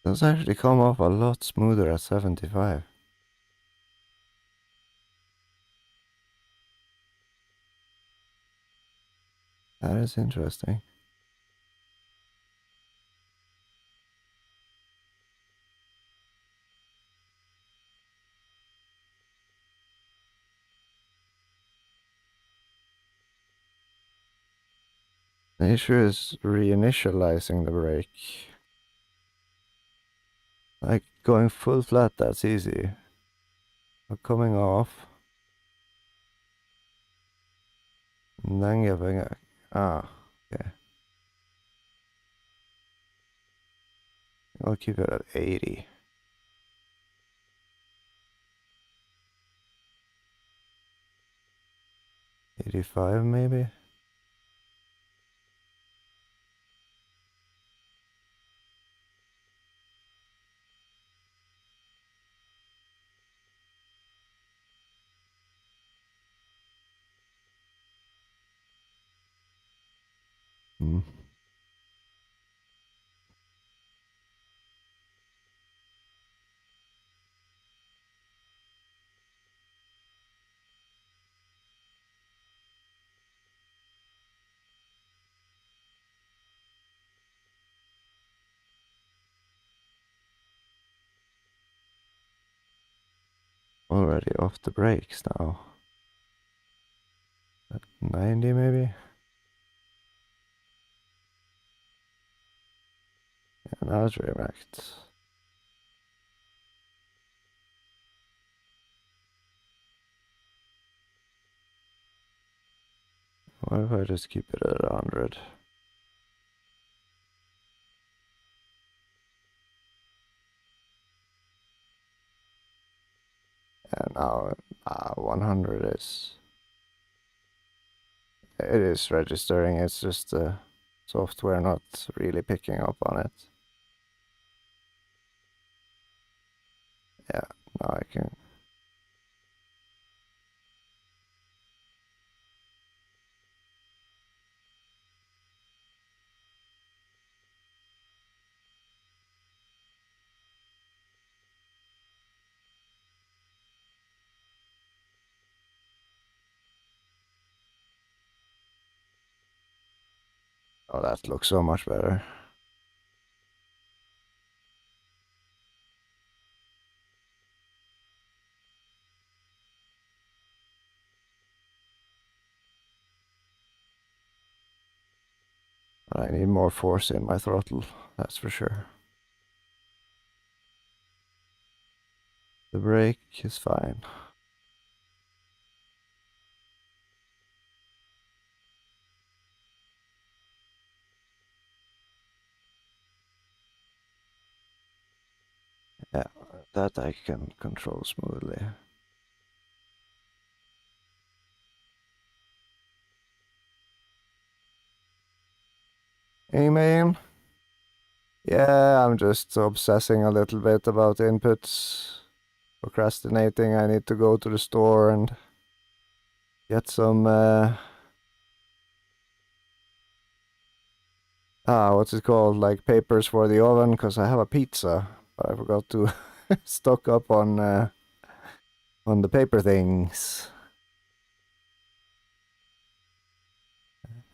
Does actually come off a lot smoother at 75. That is interesting. The issue is reinitializing the brake. Like going full flat, that's easy. But coming off and then giving a okay. I'll keep it at 80. 85 maybe? Hmm. Already off the brakes now. At 90 maybe? Yeah, now it's remarked. What if I just keep it at 100? And now 100 is... It is registering, it's just the software not really picking up on it. Yeah, now I can... Oh, that looks so much better. But I need more force in my throttle, that's for sure. The brake is fine. Yeah, that I can control smoothly. Hey man. Yeah, I'm just obsessing a little bit about inputs. Procrastinating, I need to go to the store and get some what's it called? Like papers for the oven, because I have a pizza. But I forgot to stock up on the paper things.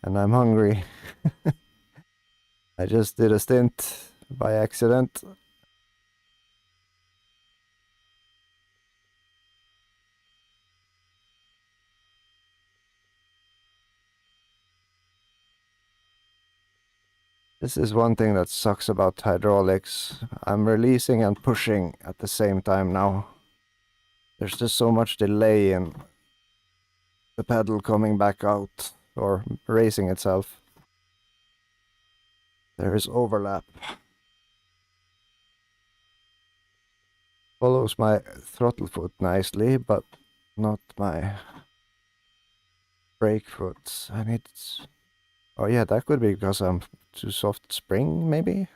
And I'm hungry. I just did a stint by accident. This is one thing that sucks about hydraulics. I'm releasing and pushing at the same time now. There's just so much delay in the pedal coming back out or raising itself. There is overlap. Follows my throttle foot nicely, but not my brake foot. I need... Oh yeah, that could be because I'm too soft spring, maybe?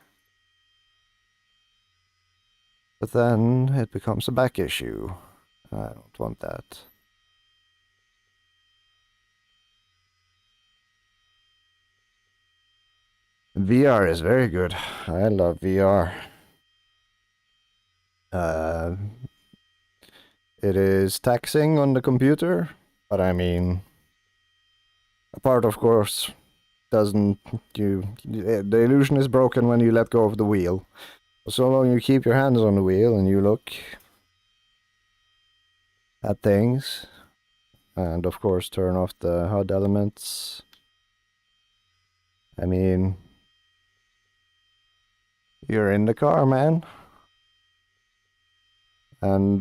But then it becomes a back issue. I don't want that. VR is very good. I love VR. It is taxing on the computer, but I mean, apart of course, the illusion is broken when you let go of the wheel. So long you keep your hands on the wheel and you look at things, and of course turn off the HUD elements. I mean, you're in the car, man. And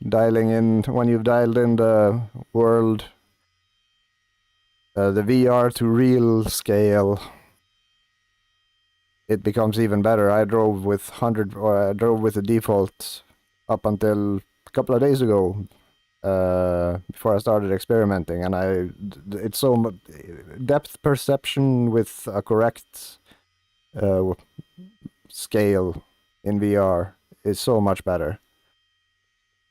dialing in, when you've dialed in the world, the VR to real scale, it becomes even better. I drove with the default up until a couple of days ago, before I started experimenting, and it's so much depth perception with a correct scale in VR is so much better.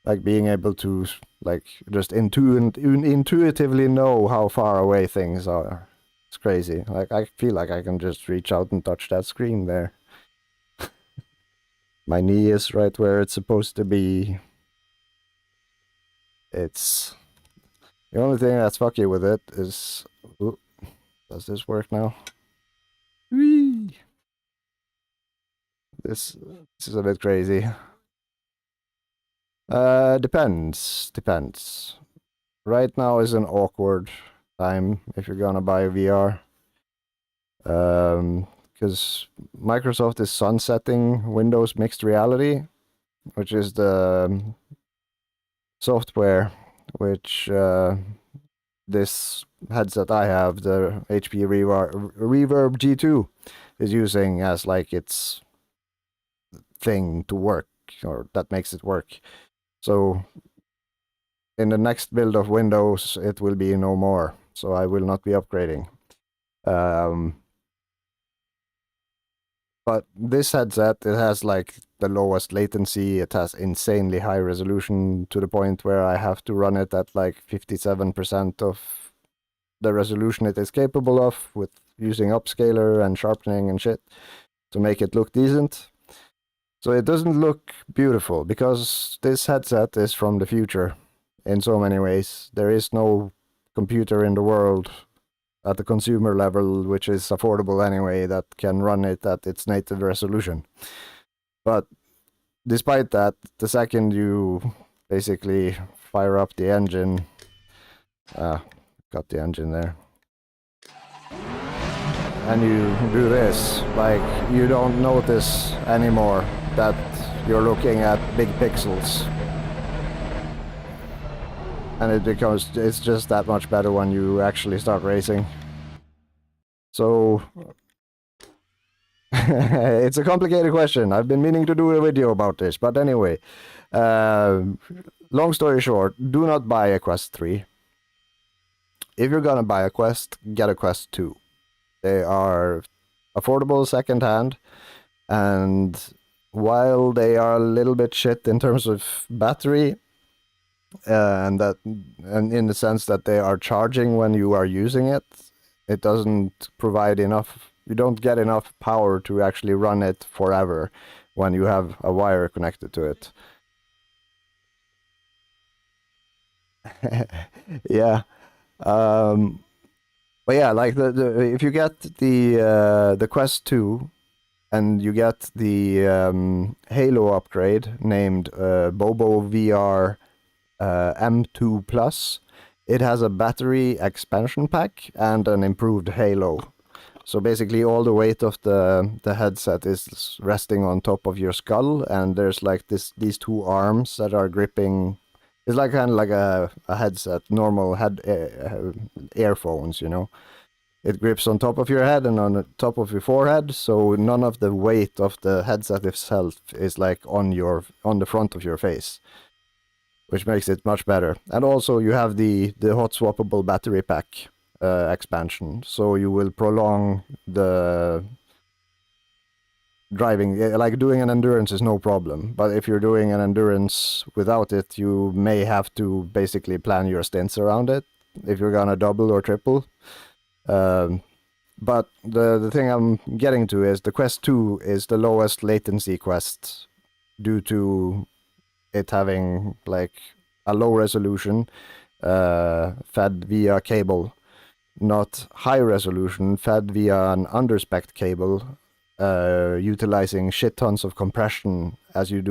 Like being able to like just intuitively know how far away things are. It's crazy. Like I feel like I can just reach out and touch that screen there. My knee is right where it's supposed to be. It's the only thing that's fucky with it is... Ooh, does this work now? Whee! This is a bit crazy. Depends. Right now is an awkward time if you're gonna buy VR. Because Microsoft is sunsetting Windows Mixed Reality, which is the software which this headset I have, the HP Reverb G2, is using as like its thing to work, or that makes it work. So in the next build of Windows, it will be no more. So I will not be upgrading. But this headset, it has like the lowest latency. It has insanely high resolution to the point where I have to run it at like 57% of the resolution it is capable of, with using upscaler and sharpening and shit to make it look decent. So it doesn't look beautiful because this headset is from the future in so many ways. There is no computer in the world at the consumer level, which is affordable anyway, that can run it at its native resolution. But despite that, the second you basically fire up the engine, got the engine there. and you do this, like, you don't notice anymore that you're looking at big pixels. And it's just that much better when you actually start racing. So, it's a complicated question. I've been meaning to do a video about this, but anyway. Long story short, do not buy a Quest 3. If you're gonna buy a Quest, get a Quest 2. They are affordable secondhand, and while they are a little bit shit in terms of battery, and in the sense that they are charging when you are using it, it doesn't provide enough. You don't get enough power to actually run it forever when you have a wire connected to it. Yeah. But yeah, like if you get the Quest 2 and you get the Halo upgrade named Bobo VR M2 Plus, it has a battery expansion pack and an improved Halo. So basically all the weight of the headset is resting on top of your skull, and there's like these two arms that are gripping. It's like kind of like a headset, normal earphones, you know. It grips on top of your head and on the top of your forehead, so none of the weight of the headset itself is like on the front of your face, which makes it much better. And also you have the hot swappable battery pack expansion, so you will prolong the driving. Like doing an endurance is no problem, but if you're doing an endurance without it, you may have to basically plan your stints around it if you're gonna double or triple. But the thing I'm getting to is the Quest 2 is the lowest latency Quest due to it having like a low resolution fed via cable, not high resolution fed via an underspec cable, utilizing shit tons of compression as they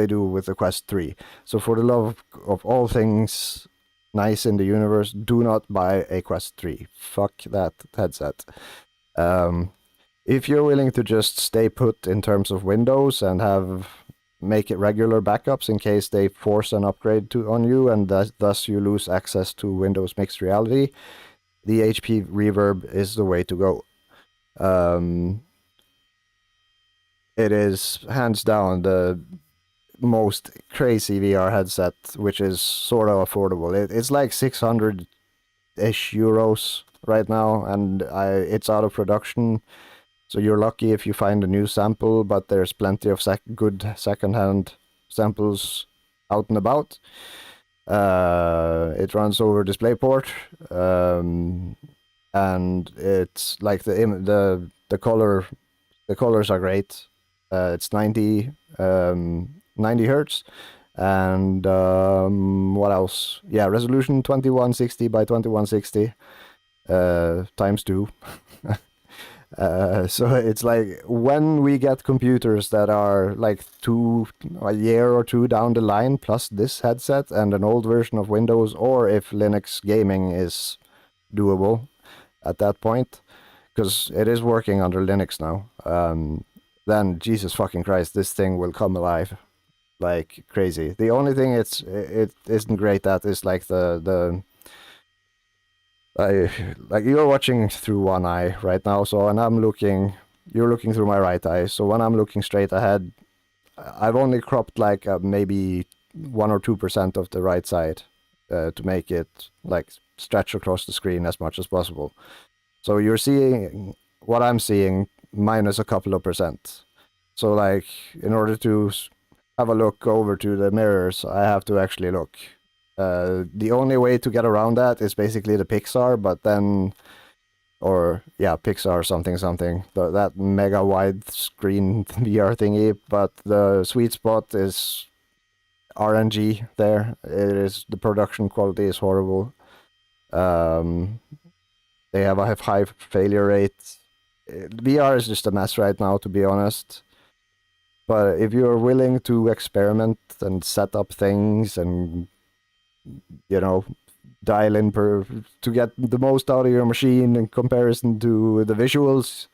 do with the Quest 3. So for the love of all things nice in the universe, do not buy a Quest 3. Fuck that headset. If you're willing to just stay put in terms of Windows and make it regular backups in case they force an upgrade on you, and thus you lose access to Windows Mixed Reality, the HP Reverb is the way to go. It is hands down the most crazy VR headset, which is sort of affordable. It's like 600-ish euros right now, and it's out of production. So you're lucky if you find a new sample, but there's plenty of good secondhand samples out and about. It runs over DisplayPort, and it's like the colors are great. It's 90 hertz, and what else? Yeah, resolution 2160 by 2160 times 2. So it's like when we get computers that are like a year or two down the line, plus this headset and an old version of Windows, or if Linux gaming is doable at that point, because it is working under Linux now, then Jesus fucking Christ, this thing will come alive like crazy. The only thing it isn't great at is like like you're watching through one eye right now, so you're looking through my right eye, so when I'm looking straight ahead, I've only cropped like maybe 1 or 2% of the right side to make it like stretch across the screen as much as possible. So you're seeing what I'm seeing minus a couple of percent. So like in order to have a look over to the mirrors, I have to actually look. The only way to get around that is basically the Pixar, Pixar something, that mega wide screen VR thingy, but the sweet spot is RNG there. The production quality is horrible. They have a high failure rate. VR is just a mess right now, to be honest. But if you're willing to experiment and set up things and, dial in to get the most out of your machine in comparison to the visuals,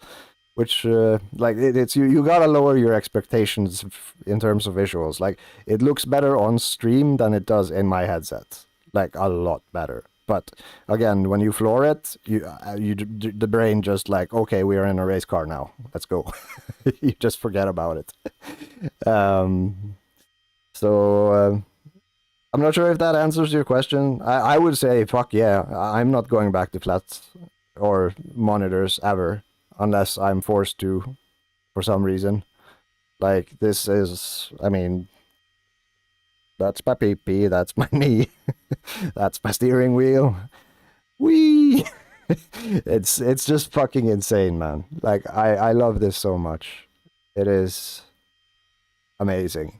which like it's you gotta lower your expectations in terms of visuals. Like it looks better on stream than it does in my headset, like a lot better. But again, when you floor it, the brain just like, okay, we are in a race car now, let's go. You just forget about it. So I'm not sure if that answers your question. I would say, fuck yeah, I'm not going back to flats or monitors ever, unless I'm forced to for some reason. Like, this is, I mean, that's my PP, that's my knee, that's my steering wheel. Whee! It's just fucking insane, man. Like, I love this so much. It is amazing.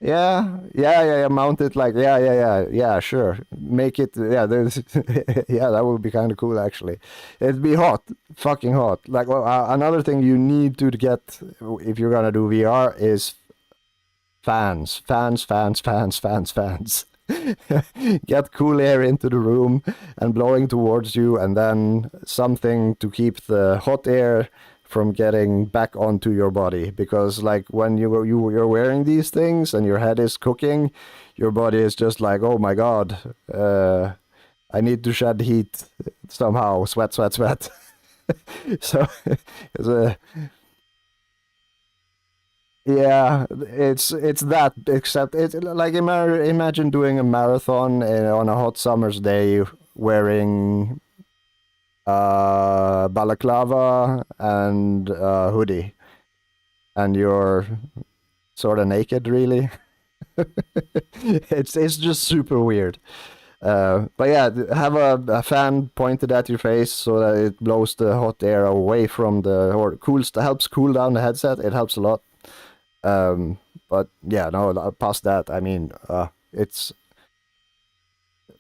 Yeah. Mount it like, yeah, sure. Make it, yeah, there's, yeah, that would be kind of cool, actually. It'd be hot, fucking hot. Like, well, another thing you need to get if you're gonna do VR is fans. Get cool air into the room and blowing towards you, and then something to keep the hot air from getting back onto your body, because like when you're wearing these things and your head is cooking, your body is just like, oh my god, I need to shed heat somehow, sweat. So yeah, it's that, except it's like imagine doing a marathon on a hot summer's day wearing balaclava and hoodie, and you're sort of naked, really. It's just super weird. But yeah, have a fan pointed at your face so that it blows the hot air away from or helps cool down the headset. It helps a lot. But yeah, no, past that, I mean,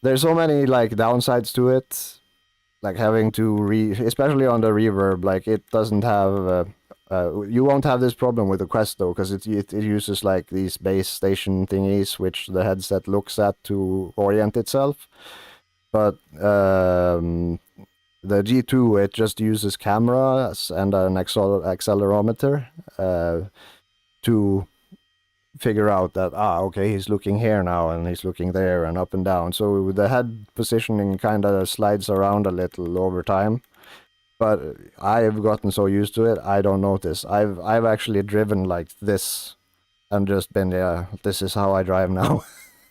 there's so many like downsides to it, like having to especially on the Reverb, like it doesn't have you won't have this problem with the Quest though, because it uses like these base station thingies which the headset looks at to orient itself. But the G2, it just uses cameras and an accelerometer to figure out that, okay, he's looking here now and he's looking there and up and down. So the head positioning kind of slides around a little over time. But I've gotten so used to it, I don't notice. I've actually driven like this and just been, yeah, this is how I drive now.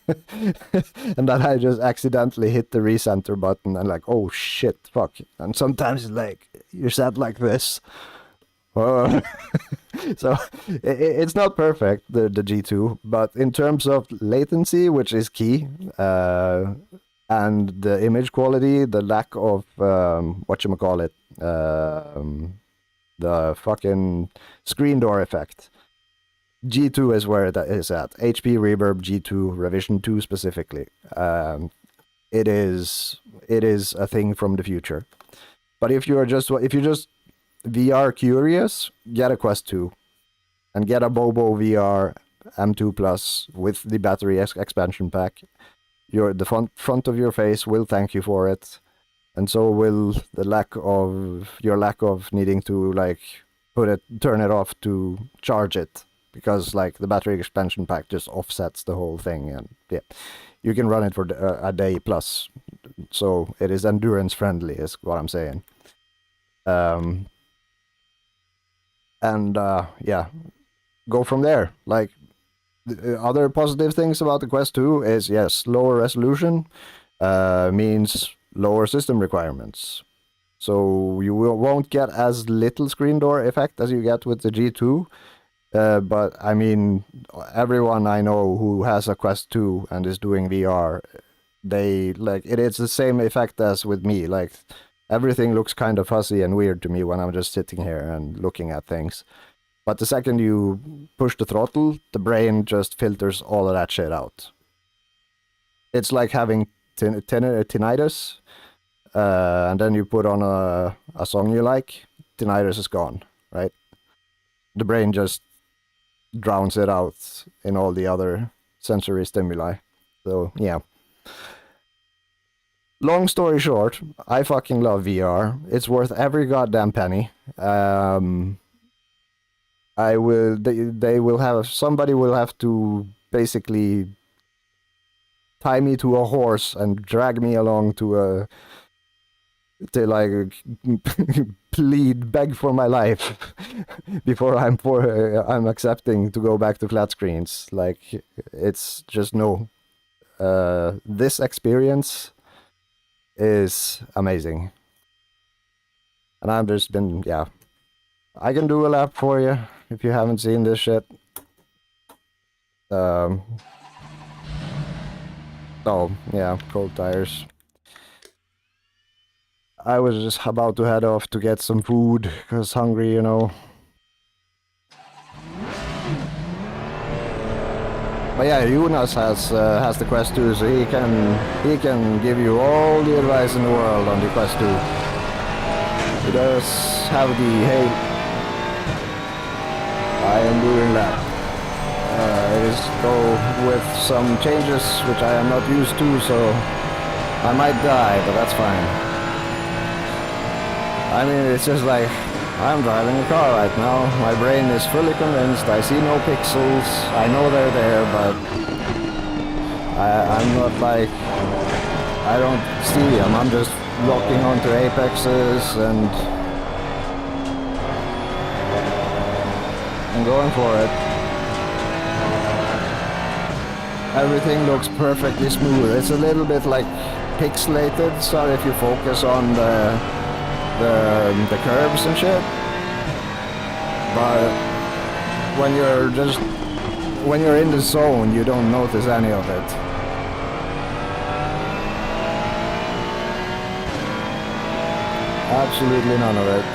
And then I just accidentally hit the recenter button and like, oh shit, fuck. And sometimes it's like, you're sat like this. So it's not perfect, the G2, but in terms of latency, which is key, and the image quality, the lack of whatchamacallit, the fucking screen door effect, G2 is where it is at. HP Reverb G2 Revision 2 specifically. It is a thing from the future. But if you're just VR curious, get a Quest 2 and get a Bobo VR M2 Plus with the battery expansion pack. The front of your face will thank you for it, and so will your lack of needing to like turn it off to charge it, because like the battery expansion pack just offsets the whole thing, and yeah, you can run it for a day plus, so it is endurance friendly, is what I'm saying. And yeah, go from there. Like, the other positive things about the Quest 2 is, yes, lower resolution means lower system requirements. So you won't get as little screen door effect as you get with the G2. But I mean, everyone I know who has a Quest 2 and is doing VR, they like it is the same effect as with me. Like, everything looks kind of fuzzy and weird to me when I'm just sitting here and looking at things. But the second you push the throttle, the brain just filters all of that shit out. It's like having tinnitus, and then you put on a song you like, tinnitus is gone, right? The brain just drowns it out in all the other sensory stimuli. So yeah. Long story short, I fucking love VR. It's worth every goddamn penny. I will. They will have. Somebody will have to basically tie me to a horse and drag me along to like beg for my life before I'm accepting to go back to flat screens. Like, it's just no. This experience is amazing, and I've just been, yeah. I can do a lap for you if you haven't seen this shit. Oh yeah, cold tires. I was just about to head off to get some food, cause hungry, you know. But yeah, Jonas has the Quest 2, so he can give you all the advice in the world on the Quest 2. He does have the hey, I am doing that. It is go with some changes which I am not used to, so I might die, but that's fine. I mean, it's just like, I'm driving a car right now. My brain is fully convinced. I see no pixels. I know they're there, but I'm not like, I don't see them. I'm just locking onto apexes and I'm going for it. Everything looks perfectly smooth. It's a little bit like pixelated, so if you focus on the curves and shit, but when you're in the zone, you don't notice any of it. Absolutely none of it.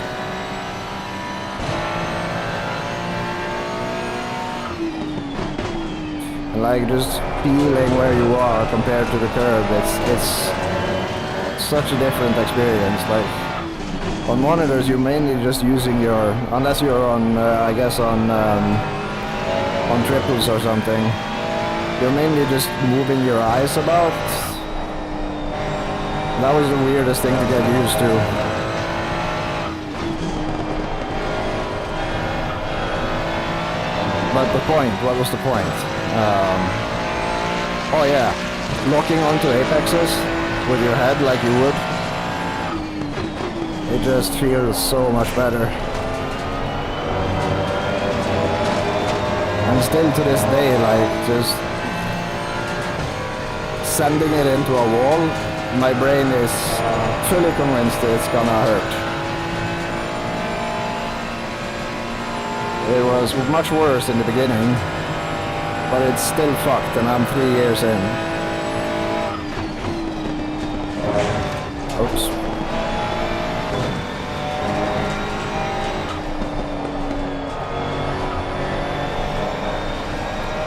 And like just feeling where you are compared to the curve, it's such a different experience. Like, on monitors, you're mainly just using your, unless you're on, I guess on triples or something, you're mainly just moving your eyes about. That was the weirdest thing to get used to. But the point, what was the point? Oh yeah, locking onto apexes with your head like you would. It just feels so much better. And still to this day, like, just sending it into a wall, my brain is fully convinced it's gonna hurt. It was much worse in the beginning, but it's still fucked and I'm 3 years in. Oops.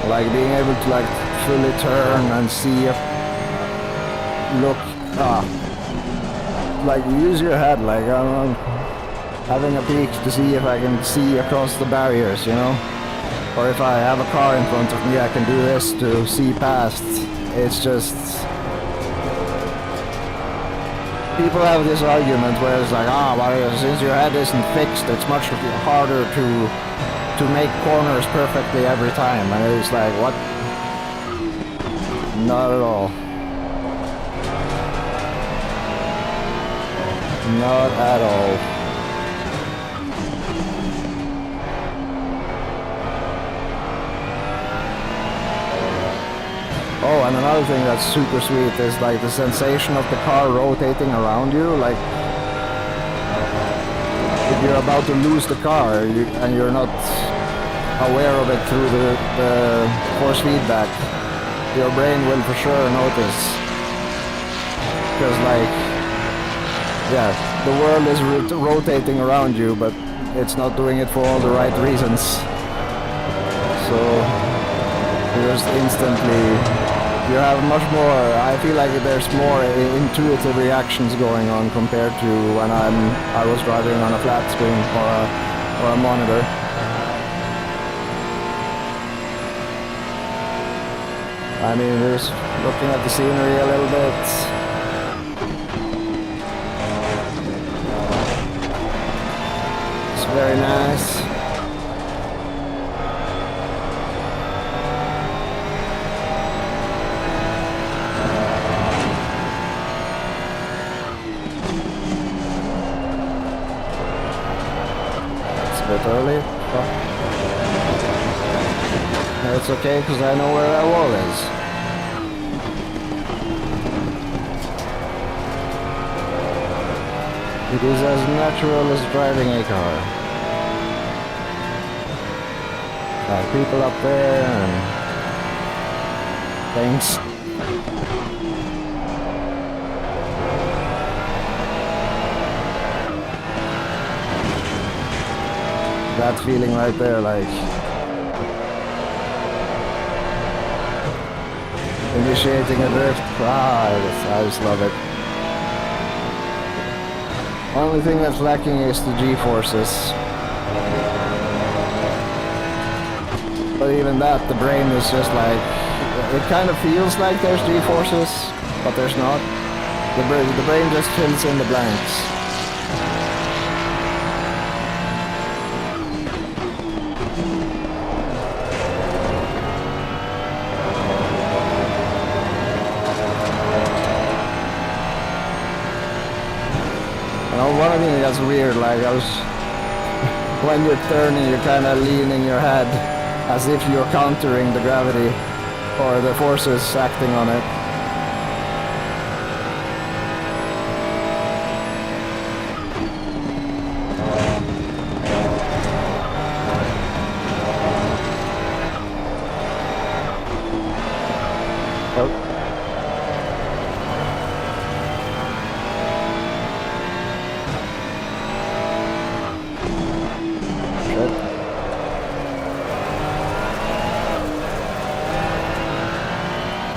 Like being able to like fully turn and see if like use your head, like I'm having a peek to see if I can see across the barriers, you know, or if I have a car in front of me I can do this to see past. It's just, people have this argument where it's like, well, since your head isn't fixed, it's much harder to make corners perfectly every time, and it's like, what? Not at all. Not at all. Oh, and another thing that's super sweet is like the sensation of the car rotating around you. Like, if you're about to lose the car and you're not aware of it through the force feedback, your brain will for sure notice. Because like, yeah, the world is rotating around you, but it's not doing it for all the right reasons. So you just instantly, you have much more, I feel like there's more intuitive reactions going on compared to when I was driving on a flat screen or a monitor. I mean, we're just looking at the scenery a little bit. It's very nice. It's a bit early, but it's okay because I know where that wall is. It is as natural as driving a car. People up there and things. That feeling right there, like initiating a drift. I just love it. Only thing that's lacking is the G-forces. But even that, the brain is just like, it kind of feels like there's G-forces, but there's not. The brain just fills in the blanks. One thing that's weird, like when you're turning, you're kind of leaning your head as if you're countering the gravity or the forces acting on it.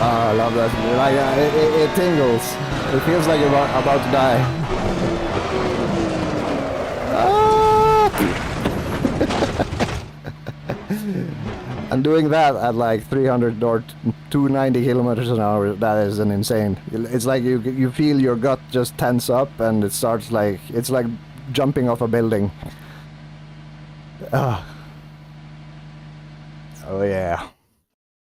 I love that. Like, it tingles. It feels like you're about to die. And doing that at like 300 or 290 kilometers an hour, that is an insane. It's like you feel your gut just tense up and it starts like, it's like jumping off a building. Oh yeah.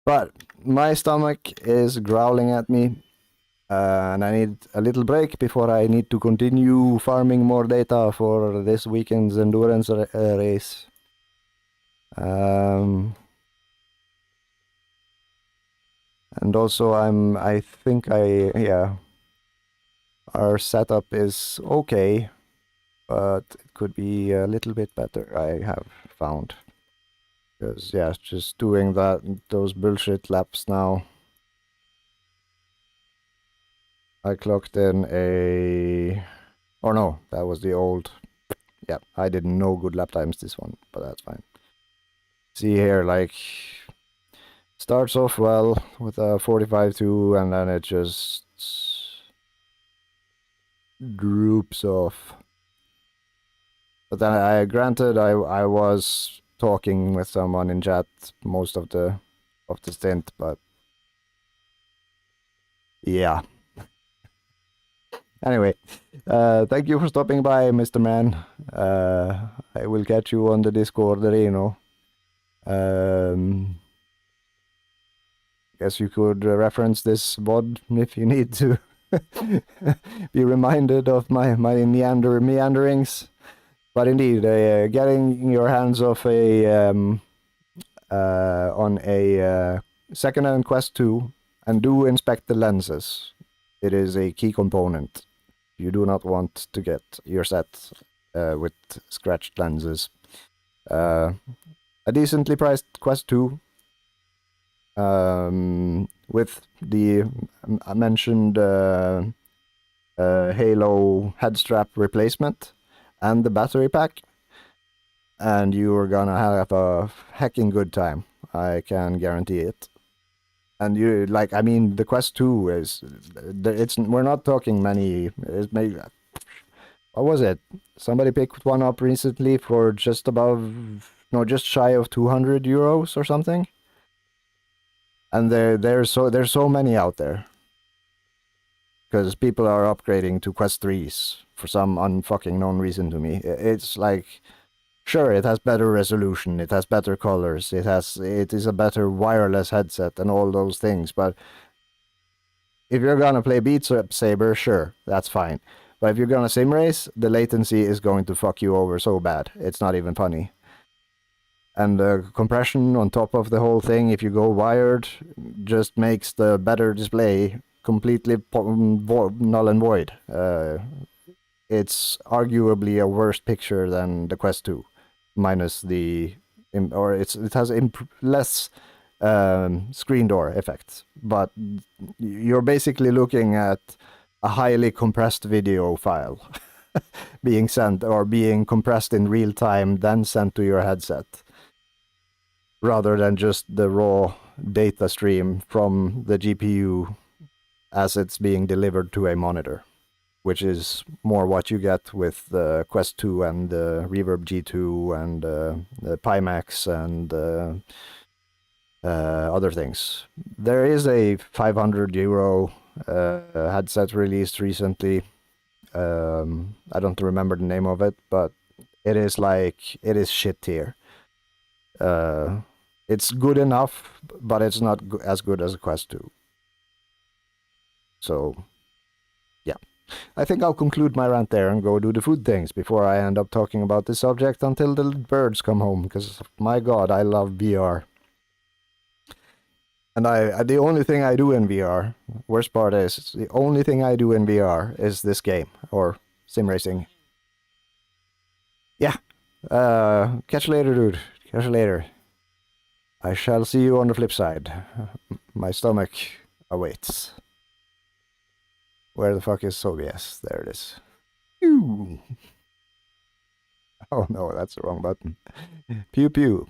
But my stomach is growling at me, and I need a little break before I need to continue farming more data for this weekend's endurance race. And also I think our setup is okay, but it could be a little bit better, I have found. Because, yeah, just doing those bullshit laps now. I clocked in oh no, that was the old. Yeah, I didn't know good lap times this one, but that's fine. See here, like, starts off well with a 45.2 and then it just droops off. But then granted I was talking with someone in chat most of the stint, but yeah. Anyway, thank you for stopping by, Mr. Man. I will catch you on the Discord, Reno. Guess you could reference this VOD if you need to be reminded of my meanderings. But indeed, getting your hands off on a second-hand Quest 2 and do inspect the lenses. It is a key component. You do not want to get your set with scratched lenses. A decently priced Quest 2 with the mentioned Halo head strap replacement and the battery pack, and you're gonna have a hecking good time. I can guarantee it. And you, like, I mean, the Quest 2 is, we're not talking many, it's maybe, what was it? Somebody picked one up recently for just shy of 200 euros or something. And there's so many out there. Because people are upgrading to Quest 3s for some unfucking known reason to me. It's like, sure, it has better resolution, it has better colors, it is a better wireless headset and all those things, but if you're gonna play Beat Saber, sure, that's fine. But if you're gonna sim race, the latency is going to fuck you over so bad. It's not even funny. And the compression on top of the whole thing, if you go wired, just makes the better display completely null and void. It's arguably a worse picture than the Quest 2, minus the, it has less screen door effects, but you're basically looking at a highly compressed video file being sent or being compressed in real time, then sent to your headset, rather than just the raw data stream from the GPU as it's being delivered to a monitor, which is more what you get with the Quest 2 and the Reverb G2 and the Pimax and other things. There is a €500 headset released recently. I don't remember the name of it, but it is shit tier. It's good enough, but it's not as good as a Quest 2. So, yeah. I think I'll conclude my rant there and go do the food things before I end up talking about this subject until the birds come home, because, my god, I love VR. And the only thing I do in VR, worst part is, the only thing I do in VR is this game, or sim racing. Yeah. Catch you later, dude. Catch you later. I shall see you on the flip side. My stomach awaits. Where the fuck is OBS? There it is. Pew! Oh no, that's the wrong button. Pew pew.